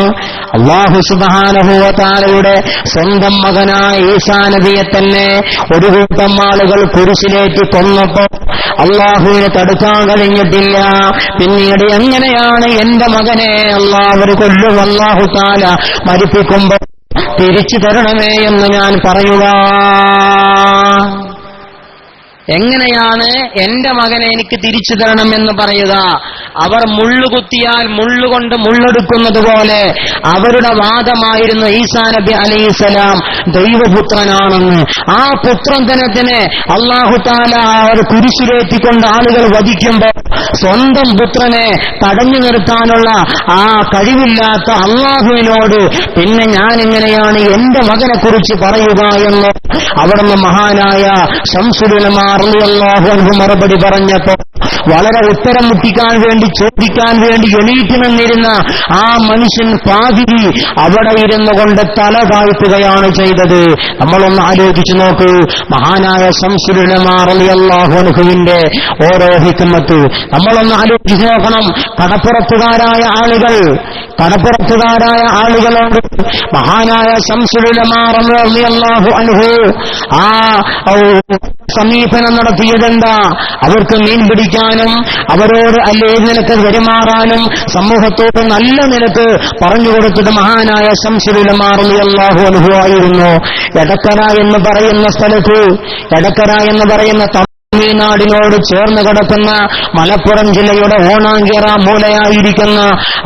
അള്ളാഹു സുബ്ഹാനഹു വ തആലയുടെ സ്വന്തം മകനായ ഈസാ നബിയെ തന്നെ ഒരു കൂട്ടം ആളുകൾ കുരിശിലേറ്റി കൊന്നപ്പോ അള്ളാഹുവിനെ തടുക്കാൻ കഴിഞ്ഞിട്ടില്ല. പിന്നീട് എങ്ങനെയാണ് എന്റെ മകനെ അള്ളാഹു കൊല്ലും, അള്ളാഹു തആല മരിപ്പിക്കുമ്പോ തിരിച്ചു തരണമേ എന്ന് ഞാൻ പറയുക? എങ്ങനെയാണ് എന്റെ മകനെ എനിക്ക് തിരിച്ചു തരണമെന്ന് പറയുക? അവർ മുള്ളുകുത്തിയാൽ മുള്ളുകൊണ്ട് മുള്ളെടുക്കുന്നത് പോലെ അവരുടെ വാദമായിരുന്നു ഈസാ നബി അലൈഹിസ്സലാം ദൈവപുത്രനാണെന്ന്. ആ പുത്രനെ അല്ലാഹു തആല അവർ കുരിശിലേറ്റിക്കൊണ്ട് ആളുകൾ വധിക്കുമ്പോൾ സ്വന്തം പുത്രനെ തടഞ്ഞു നിർത്താനുള്ള ആ കഴിവില്ലാത്ത അല്ലാഹുവിനോട് പിന്നെ ഞാൻ എങ്ങനെയാണ് എന്റെ മകനെ കുറിച്ച് പറയുക എന്ന് അവിടുന്ന് മഹാനായ ശംസുൽ ഉലമാ റളിയല്ലാഹു അൻഹു മറുപടി പറഞ്ഞപ്പോ വളരെ ഉത്തരം മുട്ടിക്കാൻ വേണ്ടി ചോദിക്കാൻ വേണ്ടി എണീറ്റ് നിന്നിരുന്ന ആ മനുഷ്യൻ പാതിരി അവിടെ ഇരുന്നു കൊണ്ട് തല താഴ്ത്തുകയാണ് ചെയ്തത്. നമ്മളൊന്ന് ആലോചിച്ചു നോക്കൂ, മഹാനായ ശംസുൽ ഉലമാ റളിയല്ലാഹു അൻഹുവിന്റെ ഓരോ ഹിക്മത്ത് നമ്മളൊന്ന് ആലോചിച്ചു നോക്കണം. കടപ്പുറത്തുകാരായ ആളുകളോട് മഹാനായ ശംസുൽ ഉലമാ റളിയല്ലാഹു അൻഹു ആ സമീപനം നടത്തിയതെന്താ? അവർക്ക് മീൻ പിടിക്കാനും അവരോട് അല്ലേ നിലക്ക് പെരുമാറാനും സമൂഹത്തോട് നല്ല നിലക്ക് പറഞ്ഞുകൊടുത്തത് മഹാനായ ശംസുൽ ഉലമാ റളിയല്ലാഹു അൻഹു ആയിരുന്നു. എടക്കര എന്ന് പറയുന്ന തമിഴ്നാടിനോട് ചേർന്ന് കിടക്കുന്ന മലപ്പുറം ജില്ലയുടെ ഓണാങ്കേറ മൂലയായിരിക്കുന്ന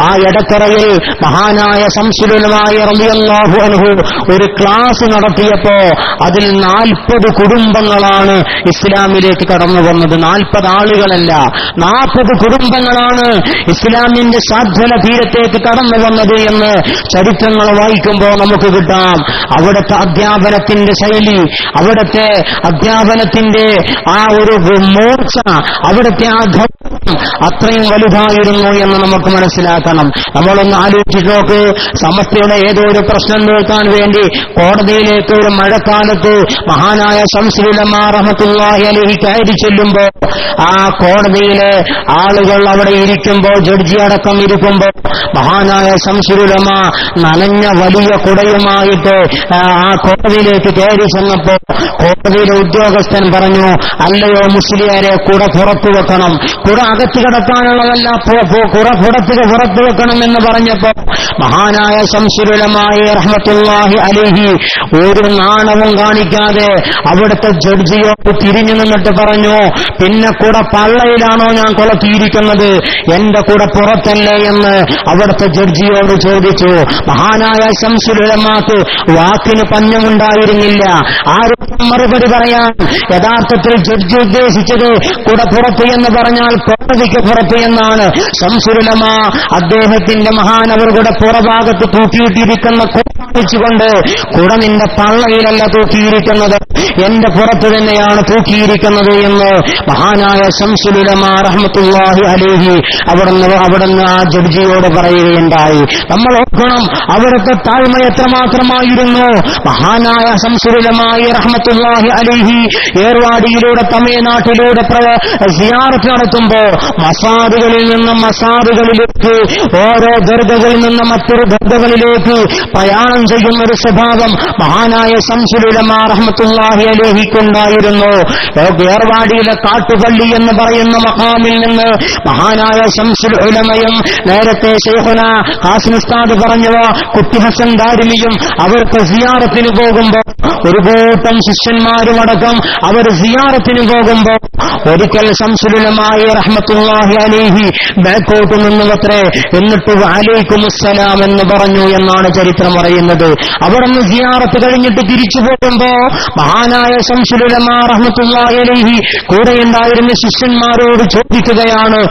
ആ എടക്കരയിൽ മഹാനായ ശംസുൽ ഉലമാ റളിയല്ലാഹു അൻഹു ഒരു ക്ലാസ് നടത്തിയപ്പോ അതിൽ 40 കുടുംബങ്ങളാണ് ഇസ്ലാമിലേക്ക് കടന്നു വന്നത്. 40 ആളുകളല്ല, 40 കുടുംബങ്ങളാണ് ഇസ്ലാമിന്റെ സാധ്വല തീരത്തേക്ക് കടന്നു വന്നത് എന്ന് ചരിത്രങ്ങൾ വായിക്കുമ്പോൾ നമുക്ക് കിട്ടാം. അവിടുത്തെ അധ്യാപനത്തിന്റെ ശൈലി, അവിടുത്തെ അധ്യാപനത്തിന്റെ ആ ഒരു മൂർച്ച, അവിടുത്തെ ആ ധൈര്യം അത്രയും വലുതായിരുന്നു എന്ന് നമുക്ക് മനസ്സിലാക്കണം. നമ്മളൊന്ന് ആലോചിച്ച് നോക്ക്. സമസ്തയുടെ ഏതോ ഒരു പ്രശ്നം തീർക്കാൻ വേണ്ടി കോടതിയിലേക്ക് ഒരു മഴക്കാലത്ത് മഹാനായ ശംസുൽ ഉലമാ റഹ്മത്തുള്ളാഹി അലൈഹി കയറി ചെല്ലുമ്പോൾ ആ കോടതിയിലെ ആളുകൾ അവിടെ ഇരിക്കുമ്പോൾ, ജഡ്ജി അടക്കം ഇരിക്കുമ്പോൾ മഹാനായ ശംസുൽ ഉലമാ നനഞ്ഞ വലിയ കുടയുമായിട്ട് ആ കോടതിയിലേക്ക് കയറി ചെന്നപ്പോൾ കോടതിയിലെ ഉദ്യോഗസ്ഥൻ പറഞ്ഞു, അല്ലയോ മുസ്ലിയാരെ, കുട പുറത്തു വെക്കണം, കുട അകത്ത് കിടക്കാനുള്ളതല്ല, കുട പുറത്തു വെക്കണം എന്ന് പറഞ്ഞപ്പോ മഹാനായ ശംസുൽ ഉലമാ റഹ്മത്തുള്ളാഹി അലൈഹി ഒരു നാണവും കാണിക്കാതെ അവിടുത്തെ ജഡ്ജിയോട് തിരിഞ്ഞു നിന്നിട്ട് പറഞ്ഞു, പിന്നെ കുട പള്ളയിലാണോ ഞാൻ കൊളത്തിയിരിക്കുന്നത്, എന്റെ കുട പുറത്തല്ലേ എന്ന് അവിടുത്തെ ജഡ്ജിയോട് ചോദിച്ചു. മഹാനായ ശംസുൽ ഉലമാക്ക് വാക്കിന് പഞ്ഞമുണ്ടായിരുന്നില്ല. ആരും മറുപടി പറയാൻ യഥാർത്ഥത്തിൽ ജഡ്ജി ഉദ്ദേശിച്ചത് കുട പുറത്ത് എന്ന് പറഞ്ഞാൽ കോടതിക്ക് പുറത്ത് എന്നാണ്. ശംസുൽ ഉലമാ അദ്ദേഹത്തിന്റെ മഹാനവറുടെ പുറഭാഗത്ത് തൂക്കിയിട്ടിരിക്കുന്ന വെച്ചുകൊണ്ട് കുട നിന്റെ പള്ളയിലല്ല തൂക്കിയിരിക്കുന്നത്, എന്റെ പുറത്ത് തന്നെയാണ് തൂക്കിയിരിക്കുന്നത് എന്ന് മഹാനായ ശംസുൽ ഉലമാ റഹ്മത്തുള്ളാഹി അലൈഹി അവിടുന്ന് ആ ജഡ്ജിയോട് പറയുകയുണ്ടായി. നമ്മൾ ഓർക്കണം അവിടുത്തെ താഴ്മ എത്രമാത്രമായിരുന്നു. മഹാനായ ശംസുൽ ഉലമാ റഹ്മത്തുള്ളാഹി അലൈഹി ഏർവാടിയിലൂടെ തമിഴ്നാട്ടിലൂടെ സിയാറത്ത് നടത്തുമ്പോ മസാദുകളിൽ നിന്നും മസാദുകളിലേക്ക്, ഓരോ ദർഗകളിൽ നിന്നും മറ്റൊരു ദർഗകളിലേക്ക് പ്രയാണം ചെയ്യുന്ന ഒരു സ്വഭാവം മഹാനായ ശംസുൽ ഉലമാ റഹ്മത്തുള്ളാഹി അലൈഹിക്കുണ്ടായിരുന്നു. ഏർവാടിയിലെ കാട്ടുപള്ളി എന്ന് പറയുന്ന മഖാമിൽ നിന്ന് മഹാനായ ശംസുൽ ഉലമയും നേരത്തെ ശൈഖുന ഖാസിം ഉസ്താദ് പറഞ്ഞവ കുട്ടി ഹസൻ ദാരിമിയും അവർക്ക് സിയാറത്തിന് പോകുമ്പോ ഒരു കൂട്ടം ശിഷ്യന്മാരുമടക്കം അവർ സിയാറത്തിന് പോകുമ്പോ ഒരിക്കൽ ശംസുൽ ഉലമാ റഹ്മത്തുള്ളാഹി അലൈഹി ബാക്കോട്ട് നിന്നുവത്രേ, എന്നിട്ട് വഅലൈക്കുമുസ്സലാം എന്ന് പറഞ്ഞു എന്നാണ് ചരിത്രം പറയുന്നത്. അവിടുന്ന് സിയാറത്ത് കഴിഞ്ഞിട്ട് തിരിച്ചു പോകുമ്പോ മഹാനായ ശംസുൽ ഉലമാ റഹ്മത്തുള്ളാഹി അലൈഹി കൂടെയുണ്ടായിരുന്ന ശിഷ്യന്മാരോട് ചോദിക്കുകയാണ്.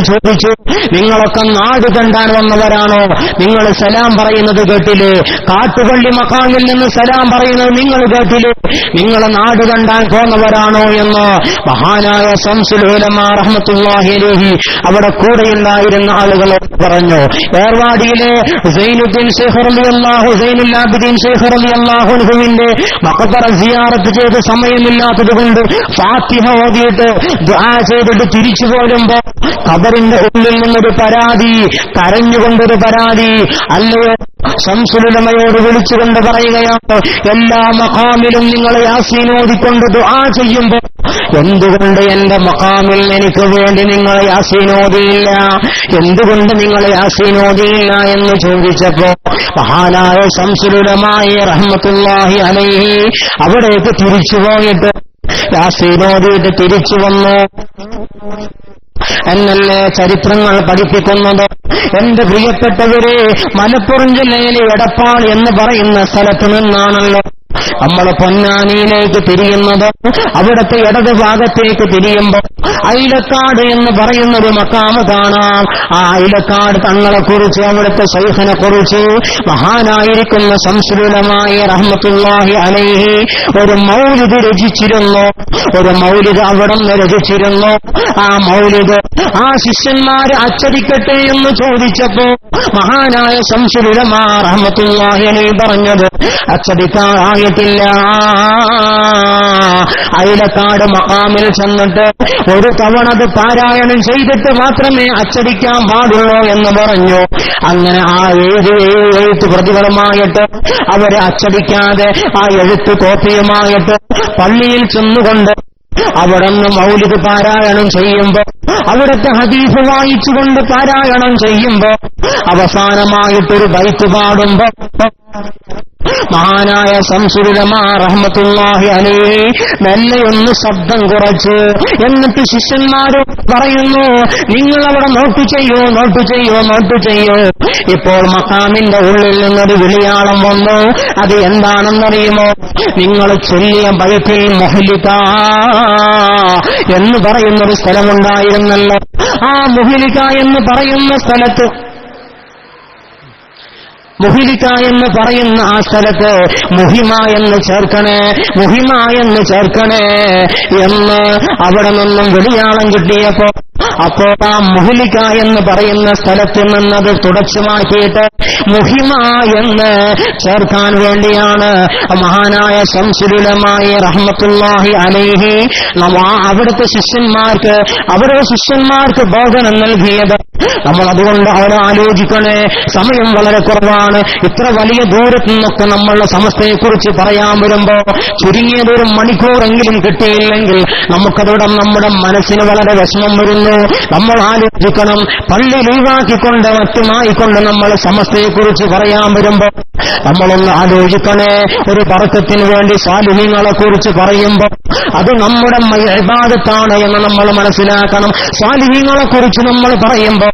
ചോദിച്ചു, നിങ്ങളൊക്കെ നാട് കണ്ടാൻ വന്നവരാണോ? നിങ്ങൾ സലാം പറയുന്നത് കേട്ടില്ലേ? കാട്ടുപള്ളി മഖാമിൽ നിന്ന് സലാം പറയുന്നത് നിങ്ങൾ കേട്ടില്ലേ? നിങ്ങൾ നാട് കണ്ടാൻ പോന്നവരാണോ എന്ന് മഹാനായ ശംസുൽ ഉലമാ റഹ്മത്തുള്ളാഹി അലൈഹി അവിടെ കൂടെയുണ്ടായിരുന്ന ആളുകളോട് പറഞ്ഞു. ഏർവാടിയിലെ സൈനുദ്ദീൻ ശൈഖ് റളിയല്ലാഹു സൈനുൽ ആബിദീൻ ശൈഖ് റളിയല്ലാഹു അൻഹുവിന്റെ മഖബറ സിയാറത്ത് ചെയ്ത് സമയമില്ലാത്തത് കൊണ്ട് ഫാത്തിഹ ഓതിയിട്ട് ദുആ ചെയ്തിട്ട് തിരിച്ചു പോരുമ്പോ ഖബറിന്റെ ഉള്ളിൽ നിന്നൊരു പരാതി, കരഞ്ഞുകൊണ്ടൊരു പരാതി, അല്ലയോ ശംസുലുലമയോട് വിളിച്ചുകൊണ്ട് പറയുകയാണ്, എല്ലാ മഖാമിലും നിങ്ങൾ യാസീൻ ഓതിക്കൊണ്ട് ദുആ ചെയ്യുമ്പോൾ എന്തുകൊണ്ട് എന്റെ മഖാമിൽ എനിക്ക് വേണ്ടി നിങ്ങൾ യാസീൻ ഓതിയില്ല, എന്തുകൊണ്ട് നിങ്ങൾ യാസീൻ ഓതിയില്ല എന്ന് ചോദിച്ചപ്പോ മഹാനായ ശംസുലുലമായ റഹ്മത്തുള്ളാഹി അലൈഹി അവിടേക്ക് തിരിച്ചുപോയിട്ട് യാസീൻ ഓതിയിട്ട് തിരിച്ചു വന്നു. എന്നല്ലേ ചരിത്രങ്ങൾ പഠിപ്പിക്കുന്നത്. എന്റെ പ്രിയപ്പെട്ടവരെ, മലപ്പുറം ജില്ലയിലെ എടപ്പാൾ എന്ന് പറയുന്ന സ്ഥലത്ത് നിന്നാണല്ലോ നമ്മൾ പൊന്നാനിയിലേക്ക് തിരിയുന്നത്. അവിടുത്തെ ഇടത് ഭാഗത്തേക്ക് തിരിയുമ്പോൾ ഐലക്കാട് എന്ന് പറയുന്നൊരു മക്കാമ് കാണാം. ആ ഐലക്കാട് തങ്ങളെക്കുറിച്ച്, അവിടുത്തെ ശൈഖിനെ കുറിച്ച് മഹാനായിരിക്കുന്ന ശംസുലുലമായ റഹ്മത്തുള്ളാഹി അലൈഹി ഒരു മൗലിദ് രചിച്ചിരുന്നു. ഒരു മൗലിദ് അവിടം രചിച്ചിരുന്നു. ആ മൗലിദ് ആ ശിഷ്യന്മാര് അച്ചടിക്കട്ടെ എന്ന് ചോദിച്ചപ്പോ മഹാനായ ശംസുലുലമ റഹ്മത്തുള്ളാഹി അലൈഹി പറഞ്ഞത് അച്ചടിക്കാറായിട്ടില്ല. ഐലക്കാട് മഖാമിൽ ചെന്നിട്ട് ഒരു തവണ അത് പാരായണം ചെയ്തിട്ട് മാത്രമേ അച്ചടിക്കാൻ പാടുള്ളൂ എന്ന് പറഞ്ഞു. അങ്ങനെ ആ എഴുത്ത് പ്രതികളുമായിട്ട് അവരെ അച്ചടിക്കാതെ ആ എഴുത്ത് കോപ്പിയുമായിട്ട് പള്ളിയിൽ ചെന്നുകൊണ്ട് അവിടുന്ന് മൗലിദ് പാരായണം ചെയ്യുമ്പോ, അവിടുത്തെ ഹദീസ് വായിച്ചുകൊണ്ട് പാരായണം ചെയ്യുമ്പോ അവസാനമായിട്ടൊരു ബൈത്ത് പാടുമ്പോ മഹാനായ ശംസുലുലമ റഹ്മത്തുള്ളാഹി അലൈഹി മെല്ലെയൊന്ന് ശബ്ദം കുറച്ച് എന്നിട്ട് ശിഷ്യന്മാര് പറയുന്നു, നിങ്ങൾ അവിടെ നോട്ട് ചെയ്യൂ, നോട്ട് ചെയ്യൂ, നോട്ട് ചെയ്യൂ. ഇപ്പോൾ മഖാമിന്റെ ഉള്ളിൽ നിന്നൊരു വിളിയാളം വന്നു. അത് എന്താണെന്നറിയുമോ? നിങ്ങൾ ചൊല്ലിയ ബൈത്തിൽ മുഹ്ലിക എന്ന് പറയുന്നൊരു സ്ഥലമുണ്ടായിരുന്നല്ലോ. ആ മുഹ്ലിക എന്ന് പറയുന്ന സ്ഥലത്ത്, മുഹിലിക എന്ന് പറയുന്ന ആ സ്ഥലത്ത് മുഹിമ എന്ന് ചേർക്കണേ, മുഹിമ എന്ന് ചേർക്കണേ എന്ന് അവിടെ നിന്നും വെളിയാളം കിട്ടിയപ്പോ അപ്പോൾ ആ മുഹിലിക എന്ന് പറയുന്ന സ്ഥലത്ത് നിന്നത് തുടച്ചു മാറ്റിയിട്ട് മുഹിമ എന്ന് ചേർക്കാൻ വേണ്ടിയാണ് മഹാനായ ശംസുലുലമായ റഹ്മത്തുള്ളാഹി അലൈഹി അവിടുത്തെ ശിഷ്യന്മാർക്ക്, അവരുടെ ശിഷ്യന്മാർക്ക് ബോധനം നൽകിയത്. നമ്മൾ അതുകൊണ്ട് അവരെ ആലോചിക്കണേ. സമയം വളരെ കുറവാണ്. ഇത്ര വലിയ ദൂരത്തു നിന്നൊക്കെ നമ്മളുടെ സമസ്തയെക്കുറിച്ച് പറയാൻ വരുമ്പോ ചുരുങ്ങിയതൊരു മണിക്കൂറെങ്കിലും കിട്ടിയില്ലെങ്കിൽ നമുക്കതോടെ നമ്മുടെ മനസ്സിന് വളരെ വിഷമം വരുന്നു. നമ്മൾ ആലോചിക്കണം, പള്ളി ലീവാക്കിക്കൊണ്ട് മറ്റുമായിക്കൊണ്ട് നമ്മൾ സമസ്തയെക്കുറിച്ച് പറയാൻ വരുമ്പോ നമ്മളൊന്ന് ആലോചിക്കണേ. ഒരു ബർക്കത്തിന് വേണ്ടി സാലിഹീങ്ങളെ കുറിച്ച് പറയുമ്പോ അത് നമ്മുടെ ഇബാദത്താണ് എന്ന് നമ്മൾ മനസ്സിലാക്കണം. സാലിഹീങ്ങളെ കുറിച്ച് നമ്മൾ പറയുമ്പോ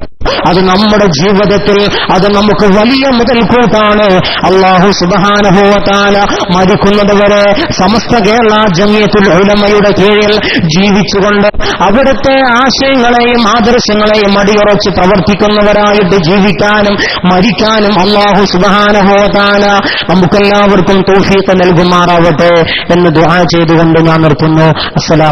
അത് നമ്മുടെ ജീവിതത്തിൽ അത് നമുക്ക് വലിയ മുതൽക്കൂട്ടാണ്. അല്ലാഹു സുബ്ഹാനഹു വ തആല മരിക്കുന്നത് വരെ സമസ്ത കേരള ജമിയത്തുൽ ഉലമയുടെ കീഴിൽ ജീവിച്ചുകൊണ്ട് അവിടുത്തെ ആശയങ്ങളെയും ആദർശങ്ങളെയും അടിയുറച്ച് പ്രവർത്തിക്കുന്നവരായിട്ട് ജീവിക്കാനും മരിക്കാനും അല്ലാഹു സുബ്ഹാനഹു വ തആല നമുക്കെല്ലാവർക്കും തൗഫീഖ് നൽകുമാറാവട്ടെ എന്ന് ദുആ ചെയ്തുകൊണ്ട് ഞാൻ നിർത്തുന്നു. അസ്സലാമു